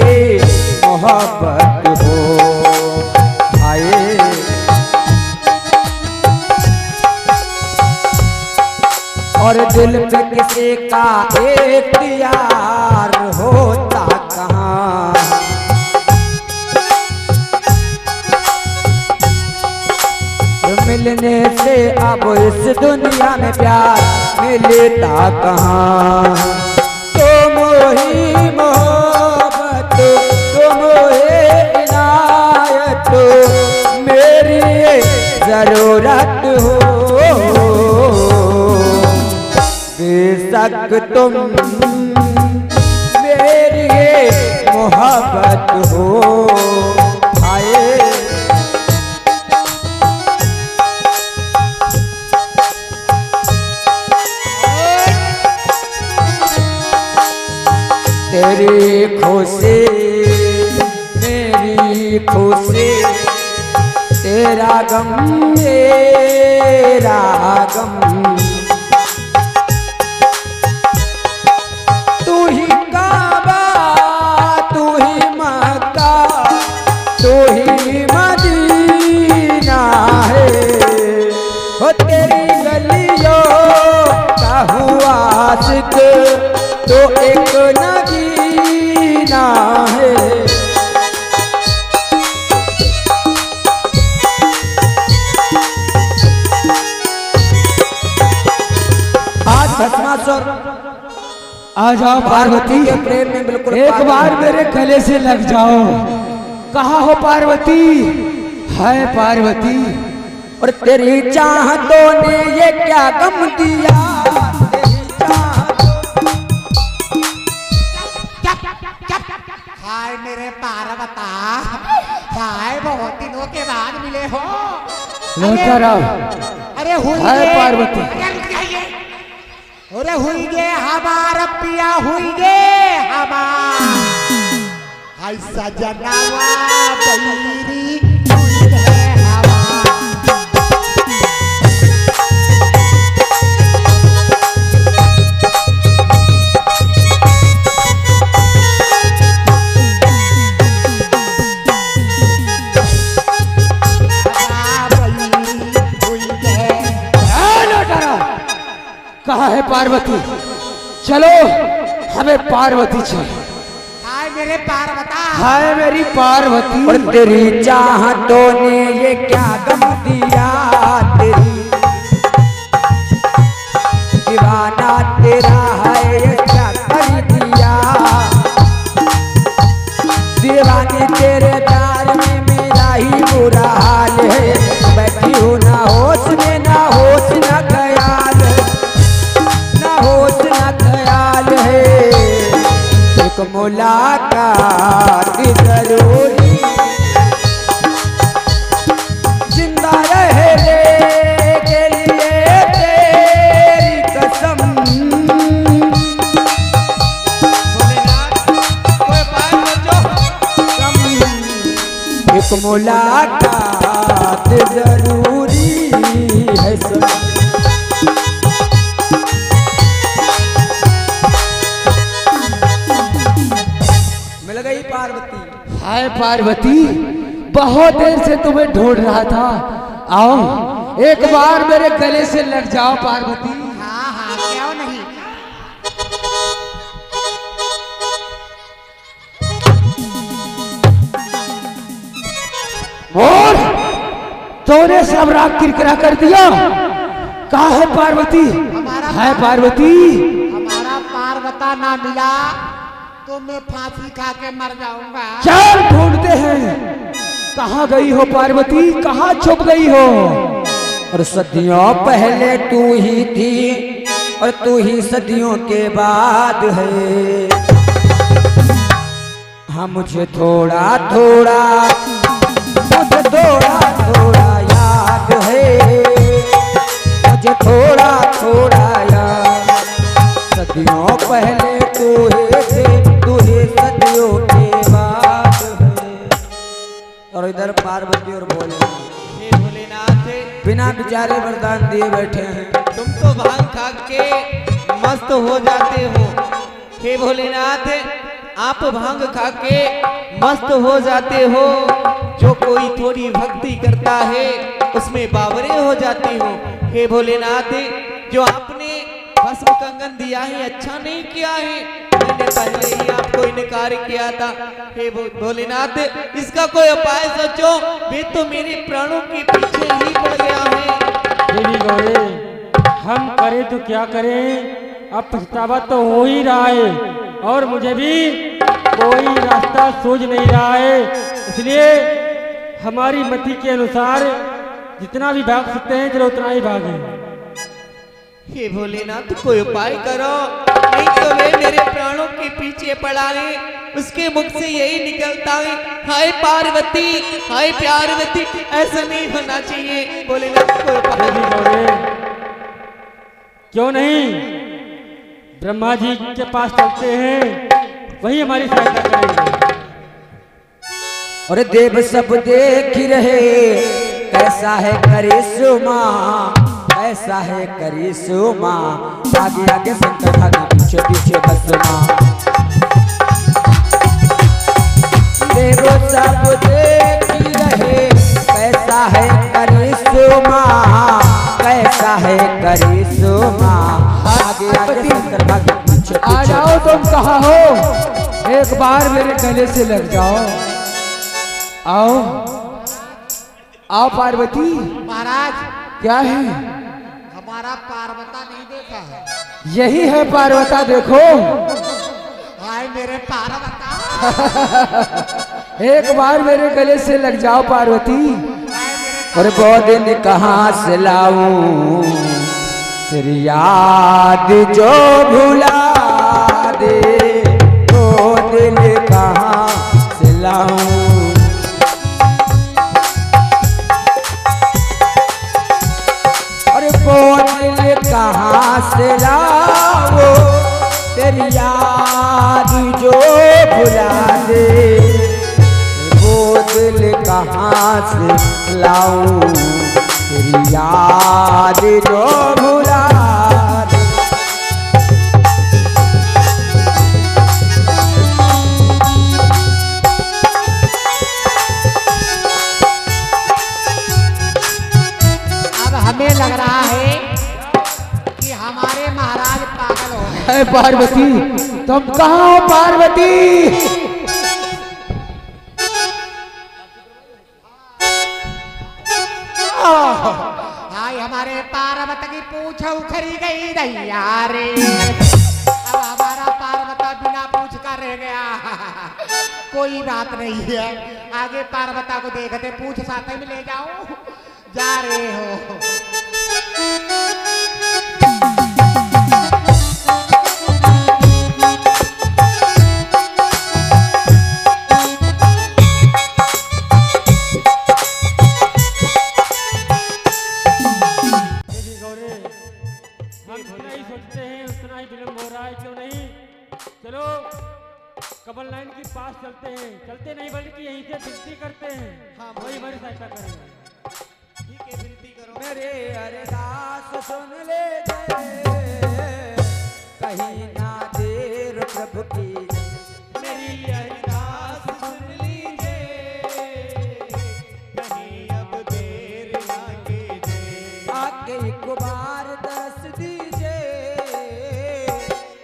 मोहब्बत हो। आए और दिल पे किसी का इख्तियार होता कहाँ। मिलने से अब इस दुनिया में प्यार मिलता कहाँ। तुम ही मोहब्बत, तुम ही इनायत, मेरी जरूरत तक तुम मेरी मोहब्बत हो आए। तेरी खुशी मेरी खुशी, तेरा गम मेरा गम, तू ही काबा तू ही मक्का तू ही मदीना है। हो तेरी गलियों का हुआ आशिक तो एक नगीना है। आज भस्मासुर आ जाओ पार्वती, के प्रेम में बिल्कुल एक बार मेरे गले से लग जाओ। कहाँ हो पार्वती? हाय पार्वती। और तेरी चाहतों ने ये क्या गम दिया, तेरी हाय मेरे पार्वता, हाय बहुत दिनों के बाद मिले हो। लोटाराम, अरे हुई हाय गे, पार्वती। अरे हुई गे हमारा पिया, हुई गे हमार, हाय सजनावा बैरी, हुई गे हमार। कहाँ है पार्वती? चलो हमें पार्वती चाहिए। हाय मेरे पार्वता, हाय मेरी पार्वती। और तेरी चाहतों ने ये क्या गम दिया, तेरी दीवाना तेरा है ये क्या कर दिया। दीवानी तेरे प्यार में मेरा ही बुरा हाल है, बैठी हूँ ना होश में ना होश ना ख्याल, ना होश ना ख्याल है। एक मुलाकात जरूरी, जिंदा रहने के लिए तेरी कसम। एक मुलाकात जरूरी है सब। मिल गई पार्वती। हाय पार्वती, बहुत देर से तुम्हें ढूंढ रहा था। आओ एक बार मेरे गले से लग जाओ पार्वती। हाँ हाँ क्यों नहीं। और तूने सब राग किरकिरा कर दिया। कहाँ है पार्वती? हाय पार्वती। हमारा पार्वता ना मिला तो मैं फांसी खा के मर जाऊंगा। चल ढूंढते हैं। कहाँ गई हो पार्वती? कहाँ छुप गई हो? और सदियों पहले तू ही थी और तू ही सदियों के बाद है। हाँ मुझे थोड़ा थोड़ा याद है, मुझे थोड़ा थोड़ा याद। सदियों पहले तू ही थे, तू ही सदियों के बाद है। और इधर पार्वती और भोले हे भोलेनाथ, बिना बेचारे वरदान दिए बैठे हैं। तुम तो भांग खा के मस्त हो जाते हो। हे भोलेनाथ, आप भांग खा के मस्त हो जाते हो। जो कोई थोड़ी भक्ति करता है उसमें बावरे हो जाती हो। हे भोलेनाथ, जो आपने भस्म कंगन दिया है अच्छा नहीं किया है, मैंने पहले ही आपको इनकार किया था। हे भोलेनाथ, इसका कोई उपाय सोचो, वे तो मेरे प्राणों के पीछे ही पड़ गया है। देवी गौरे, हम करें तो क्या करें? अब पछतावा तो हो ही रहा है और मुझे भी कोई रास्ता सूझ नहीं रहा है। इसलिए हमारी मति के अनुसार जितना भी भाग सकते हैं चलो उतना ही भागें। हे भोलेनाथ कोई उपाय करो, नहीं तो वे मेरे प्राणों के पीछे पड़ा है, उसके मुख से यही निकलता है, हाय पार्वती, हाय पार्वती। ऐसा नहीं होना चाहिए भोलेनाथ कोई उपाय। देवी गौरी, क्यों नहीं ब्रह्मा जी के पास चलते हैं, वही हमारी सहायता करेंगे। और देव सब देख ही रहे, कैसा है करिश्मा, कैसा है करिश्मा, आगे आगे शंकर आगे पीछे पीछे भस्मा। देव सब देख ही रहे, कैसा है करिश्मा, कैसा है करिश्मा, आगे आगे शंकर आगे पीछे पीछे। आ जाओ तुम कहाँ हो, एक बार मेरे गले से लग जाओ। आओ आओ पार्वती। महाराज क्या है? हमारा पार्वता नहीं देखा है। यही है पार्वता, देखो। हाय मेरे पार्वता। एक बार मेरे गले से लग जाओ पार्वती। और बहुत दिन कहाँ से लाऊं तेरी याद जो भुला दे, वो दिल कहाँ से लाऊं। वो दिल कहाँ से लाओ तेरी याद जो भुला दे, वो दिल कहाँ से लाऊं तेरी याद जो भुला दे। अब हमें लग रहा है कि हमारे महाराज पागल हो गए। है पार्वती, तुम कहाँ हो पार्वती? हाय हमारे पार्वत की पूछ उखड़ी गई दैया रे। अब हमारा पार्वता बिना पूछ कर रह गया। कोई बात नहीं है, आगे पार्वता को देखते पूछ साथ में ले जाओ। जा रहे हो सोचते हैं उतना ही विलम्ब हो रहा है, क्यों नहीं चलो कमल लाइन के पास चलते हैं। चलते नहीं बल्कि यहीं से विनती करते हैं। हाँ वही हमारी सहायता करेंगे। ठीक है विनती करो। मेरे अरदास सुन ले कहीं ना देर प्रभु की, मेरी अरदास सुन लीजिए, कहीं अब देर ना कीजिए। आके एक बार दर्श दीजिए,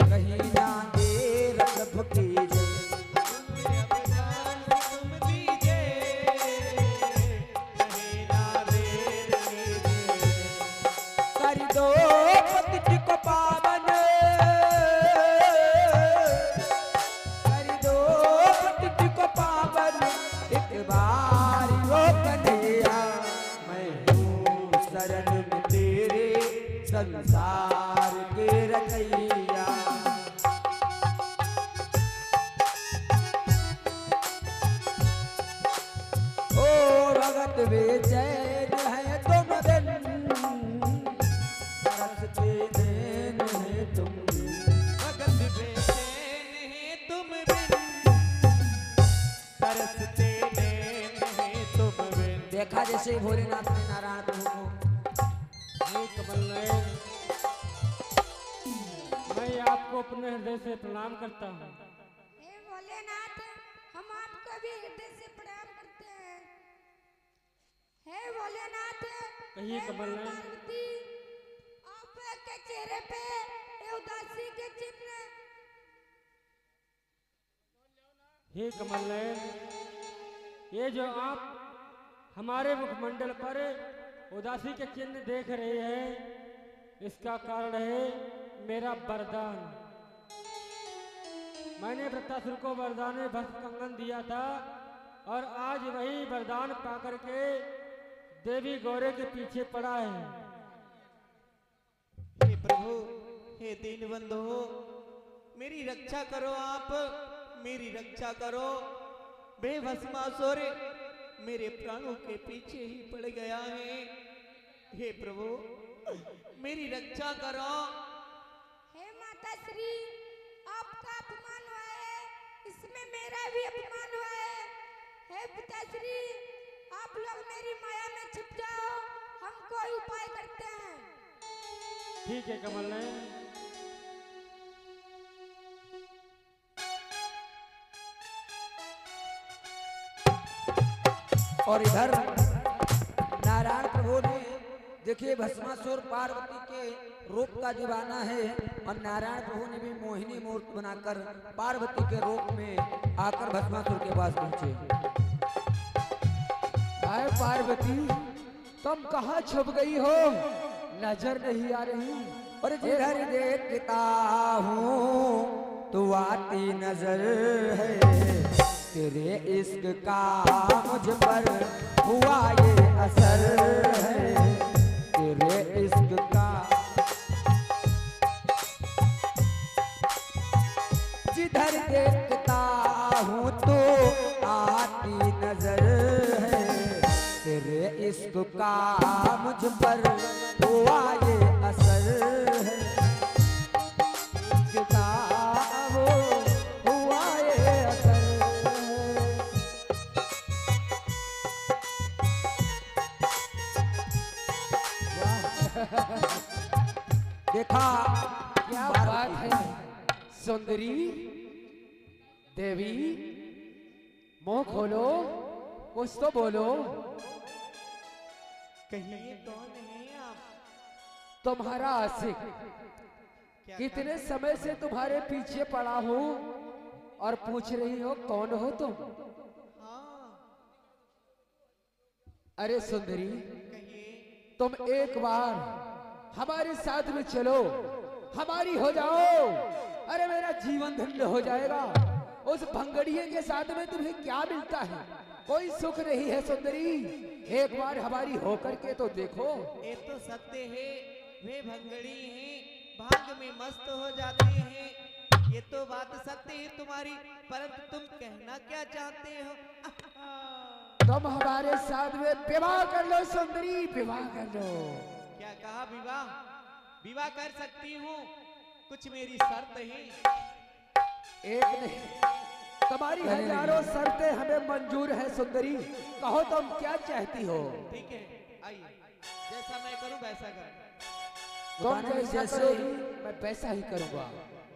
कहीं ना देर प्रभु कीजिए। कर दो पतित को पावन, कर दो पतित को पावन, एक बार वो कन्हैया मैं हूँ शरण में तेरे संसार के रचैया। ओ भगत बेचैन है तुम दिन, तरसते नैन है तुम, भगत बेचैन है तुम बिन, तरसते नैन है तुम बिन। देखा जैसे भोलेनाथ ने नारायण प्रभु को। हे कमल नयन, मैं आपको अपने हृदय से प्रणाम करता हूँ। हे भोलेनाथ, हम आपको भी हृदय से प्रणाम करते हैं। हे भोलेनाथ, कहिए हे कमल माँ नयन। पार्वती, आपके चेहरे पे ये उदासी के चिन्ह। हे कमल नयन, ये जो आप हमारे मुखमंडल पर उदासी के चिन्ह देख रहे हैं, इसका कारण है मेरा वरदान। मैंने वृत्तासुर को वरदान में भस्म कंगन दिया था और आज वही वरदान पाकर के देवी गौरे के पीछे पड़ा है। हे प्रभु हे दीनबंधु मेरी रक्षा करो, आप मेरी रक्षा करो। वे भस्मासुर मेरे प्राणों के पीछे ही पड़ गया है। हे प्रभु मेरी रक्षा करो। हे माता श्री, आपका अपमान हुआ है, इसमें मेरा भी अपमान हुआ है। हे पिताश्री, आप लोग मेरी माया में छिप जाओ, हम कोई उपाय करते हैं। ठीक है कमल नयन। और इधर नारायण प्रभु ने देखिए भस्मासुर पार्वती के रूप का दीवाना है और नारायण प्रभु ने भी मोहिनी मूर्त बनाकर पार्वती के रूप में आकर भस्मासुर के पास पहुंचे। आए पार्वती, तुम कहाँ छुप गई हो? नजर नहीं आ रही। और जिधर देखता हूँ तो आती नजर है, तेरे इश्क का मुझ पर हुआ ये असर है, तेरे इश्क का। जिधर देखता हूँ तो आती नजर है, तेरे इश्क का मुझ पर हुआ ये असर है, इश्क का वो हुआ ये असर है। देखा क्या बात है सुंदरी देवी, मुंह खोलो, कुछ तो बोलो। कहिए कौन है आप? तुम्हारा आशिक, क्या कितने समय से तुम्हारे पीछे पड़ा हूँ और पूछ रही हो कौन हो तुम? हाँ अरे सुंदरी, कहिए। तुम एक बार हमारे साथ में चलो, हमारी हो जाओ। अरे मेरा जीवन धन्य हो जाएगा। उस भंगड़िए के साथ में तुम्हें क्या मिलता है? कोई सुख नहीं है सुंदरी, एक बार हमारी होकर के तो देखो। ये तो सत्य है, वे भंगड़ी हैं, भाग में मस्त हो जाते हैं। ये तो बात सत्य है तुम्हारी, परंतु तुम कहना क्या चाहते हो? तुम हमारे साथ में विवाह कर लो सुंदरी, विवाह कर लो। क्या कहा? विवाह? विवाह कर सकती हूँ, कुछ मेरी शर्त है। एक नहीं, तुम्हारी हजारों शर्तें हमें मंजूर है सुंदरी। कहो तुम क्या चाहती हो? ठीक है, आइए, जैसा मैं करूँ वैसा कर। तुम बताने जैसा जैसे करोगी मैं वैसा ही करूंगा।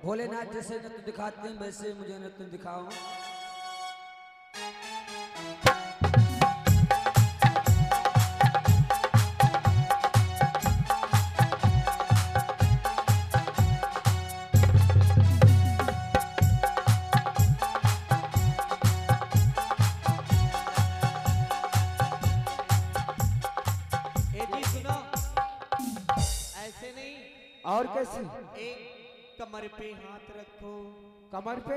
भोलेनाथ जैसे नृत्य दिखाते हैं वैसे मुझे नृत्य दिखाओ। और कैसे? एक कमर पे हाथ रखो। कमर पे?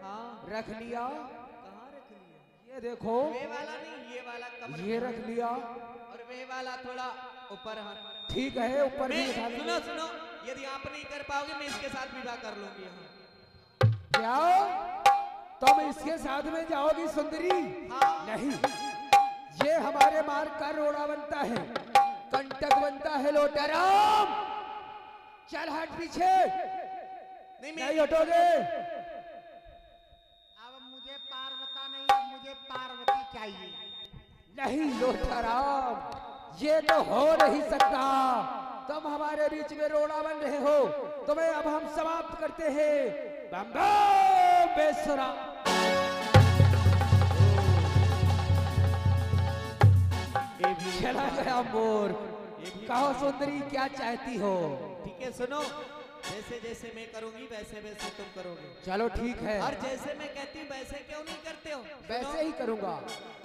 हाँ। रख लिया। कहाँ रख लिया? ये देखो, वे वाला नहीं, ये वाला कमर ये पे। रख लिया। और वे वाला थोड़ा ऊपर हाथ। ठीक है, ऊपर भी मैं उठा लिया। सुनो सुनो, यदि आप नहीं कर पाओगे मैं इसके साथ विवाह कर लूंगी। यहाँ क्या तुम इसके साथ में जाओगी सुंदरी? हाँ। नहीं, ये हमारे मार्ग का रोड़ा बनता है, कंटक बनता है। लोटाराम चल हट पीछे, नहीं हटोगे। अब मुझे पार्वता नहीं, अब मुझे पार्वती चाहिए। नहीं लोटाराम, ये तो हो नहीं सकता। तुम हमारे बीच में रोड़ा बन रहे हो, तुम्हें अब हम समाप्त करते हैं। बम बम बेसुरा। चला गया मोर। कहो सुंदरी क्या चाहती हो? ठीक है, सुनो, जैसे जैसे मैं करूंगी वैसे वैसे तुम करोगे। चलो ठीक है, और जैसे मैं कहती हूँ वैसे क्यों नहीं करते हो? वैसे ही करूंगा।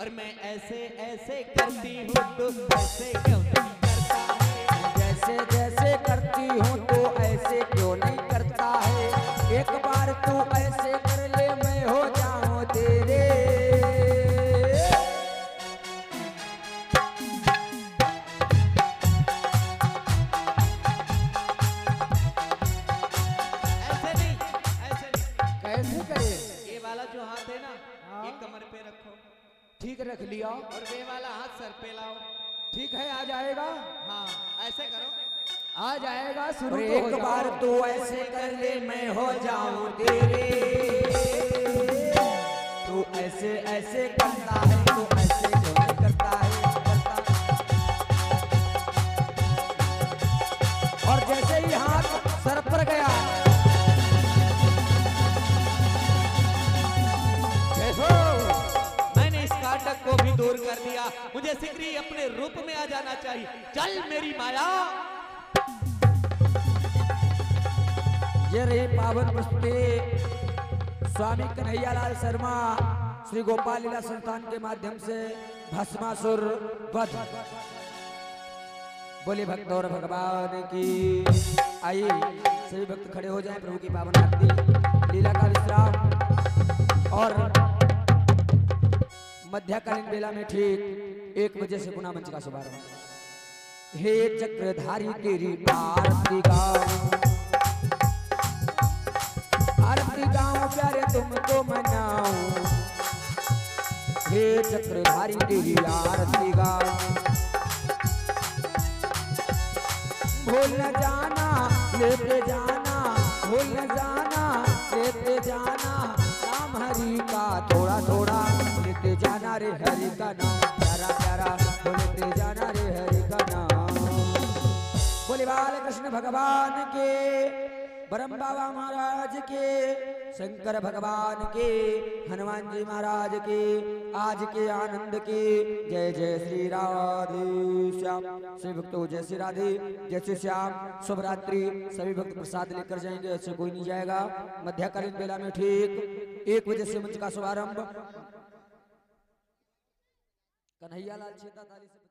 और मैं ऐसे ऐसे करती हूँ तो वैसे क्यों नहीं करता है? जैसे जैसे करती हूँ तो ऐसे क्यों नहीं करता है? एक बार तू ऐसे कर ले, मैं हो जाऊं तेरे। ये कमर पे रखो ठीक रख लिया। और वे वाला हाथ सर पे लाओ। ठीक है, आ जाएगा। हाँ ऐसे करो। आ जाएगा, शुरू और तो हो एक जाओ। बार तो ऐसे कर ले मैं हो जाऊं तेरे, तू ऐसे ऐसे करता है, तू ऐसे क्यों नहीं करता है, और जैसे ही हाथ सर पर गया, देखो मैंने इस काटक को भी दूर कर दिया। मुझे शीघ्र अपने रूप में आ जाना चाहिए। चल मेरी माया। ये रही पावन पुष्पे स्वामी कन्हैयालाल शर्मा श्री गोपाल लीला संस्थान के माध्यम से भस्मासुर वध। बोले भक्त और भगवान की। आइए सभी भक्त खड़े हो जाएं, प्रभु की पावन आरती, लीला का विश्राम और मध्यकालीन बेला में ठीक 1 बजे से पुनः मंच का शुभारंभ। हे चक्रधारी तेरी आरती गाऊं, आरती गाऊं प्यारे तुमको मनाऊं, हे चक्रधारी तेरी आरती गाऊं। भूल न जाना लेते जाना, भूल न जाना लेते जाना, नाम हरि का थोड़ा थोड़ा लेते जाना रे हरि का नाम, प्यारा प्यारा लेते जाना रे हरि का नाम। बोले बाल कृष्ण भगवान के, ब्रह्म बाबा महाराज के, शंकर भगवान के, हनुमान जी महाराज के, आज के आनंद के। जय जय श्री राधे श्याम। सभी भक्तों जय श्री राधे, जय श्री श्याम। शुभ रात्रि। सभी भक्त प्रसाद लेकर जाएंगे, ऐसे कोई नहीं जाएगा। मध्यकालीन बेला में ठीक 1 बजे से मंच का शुभारंभ। कन्हैयालाल छेता ताली से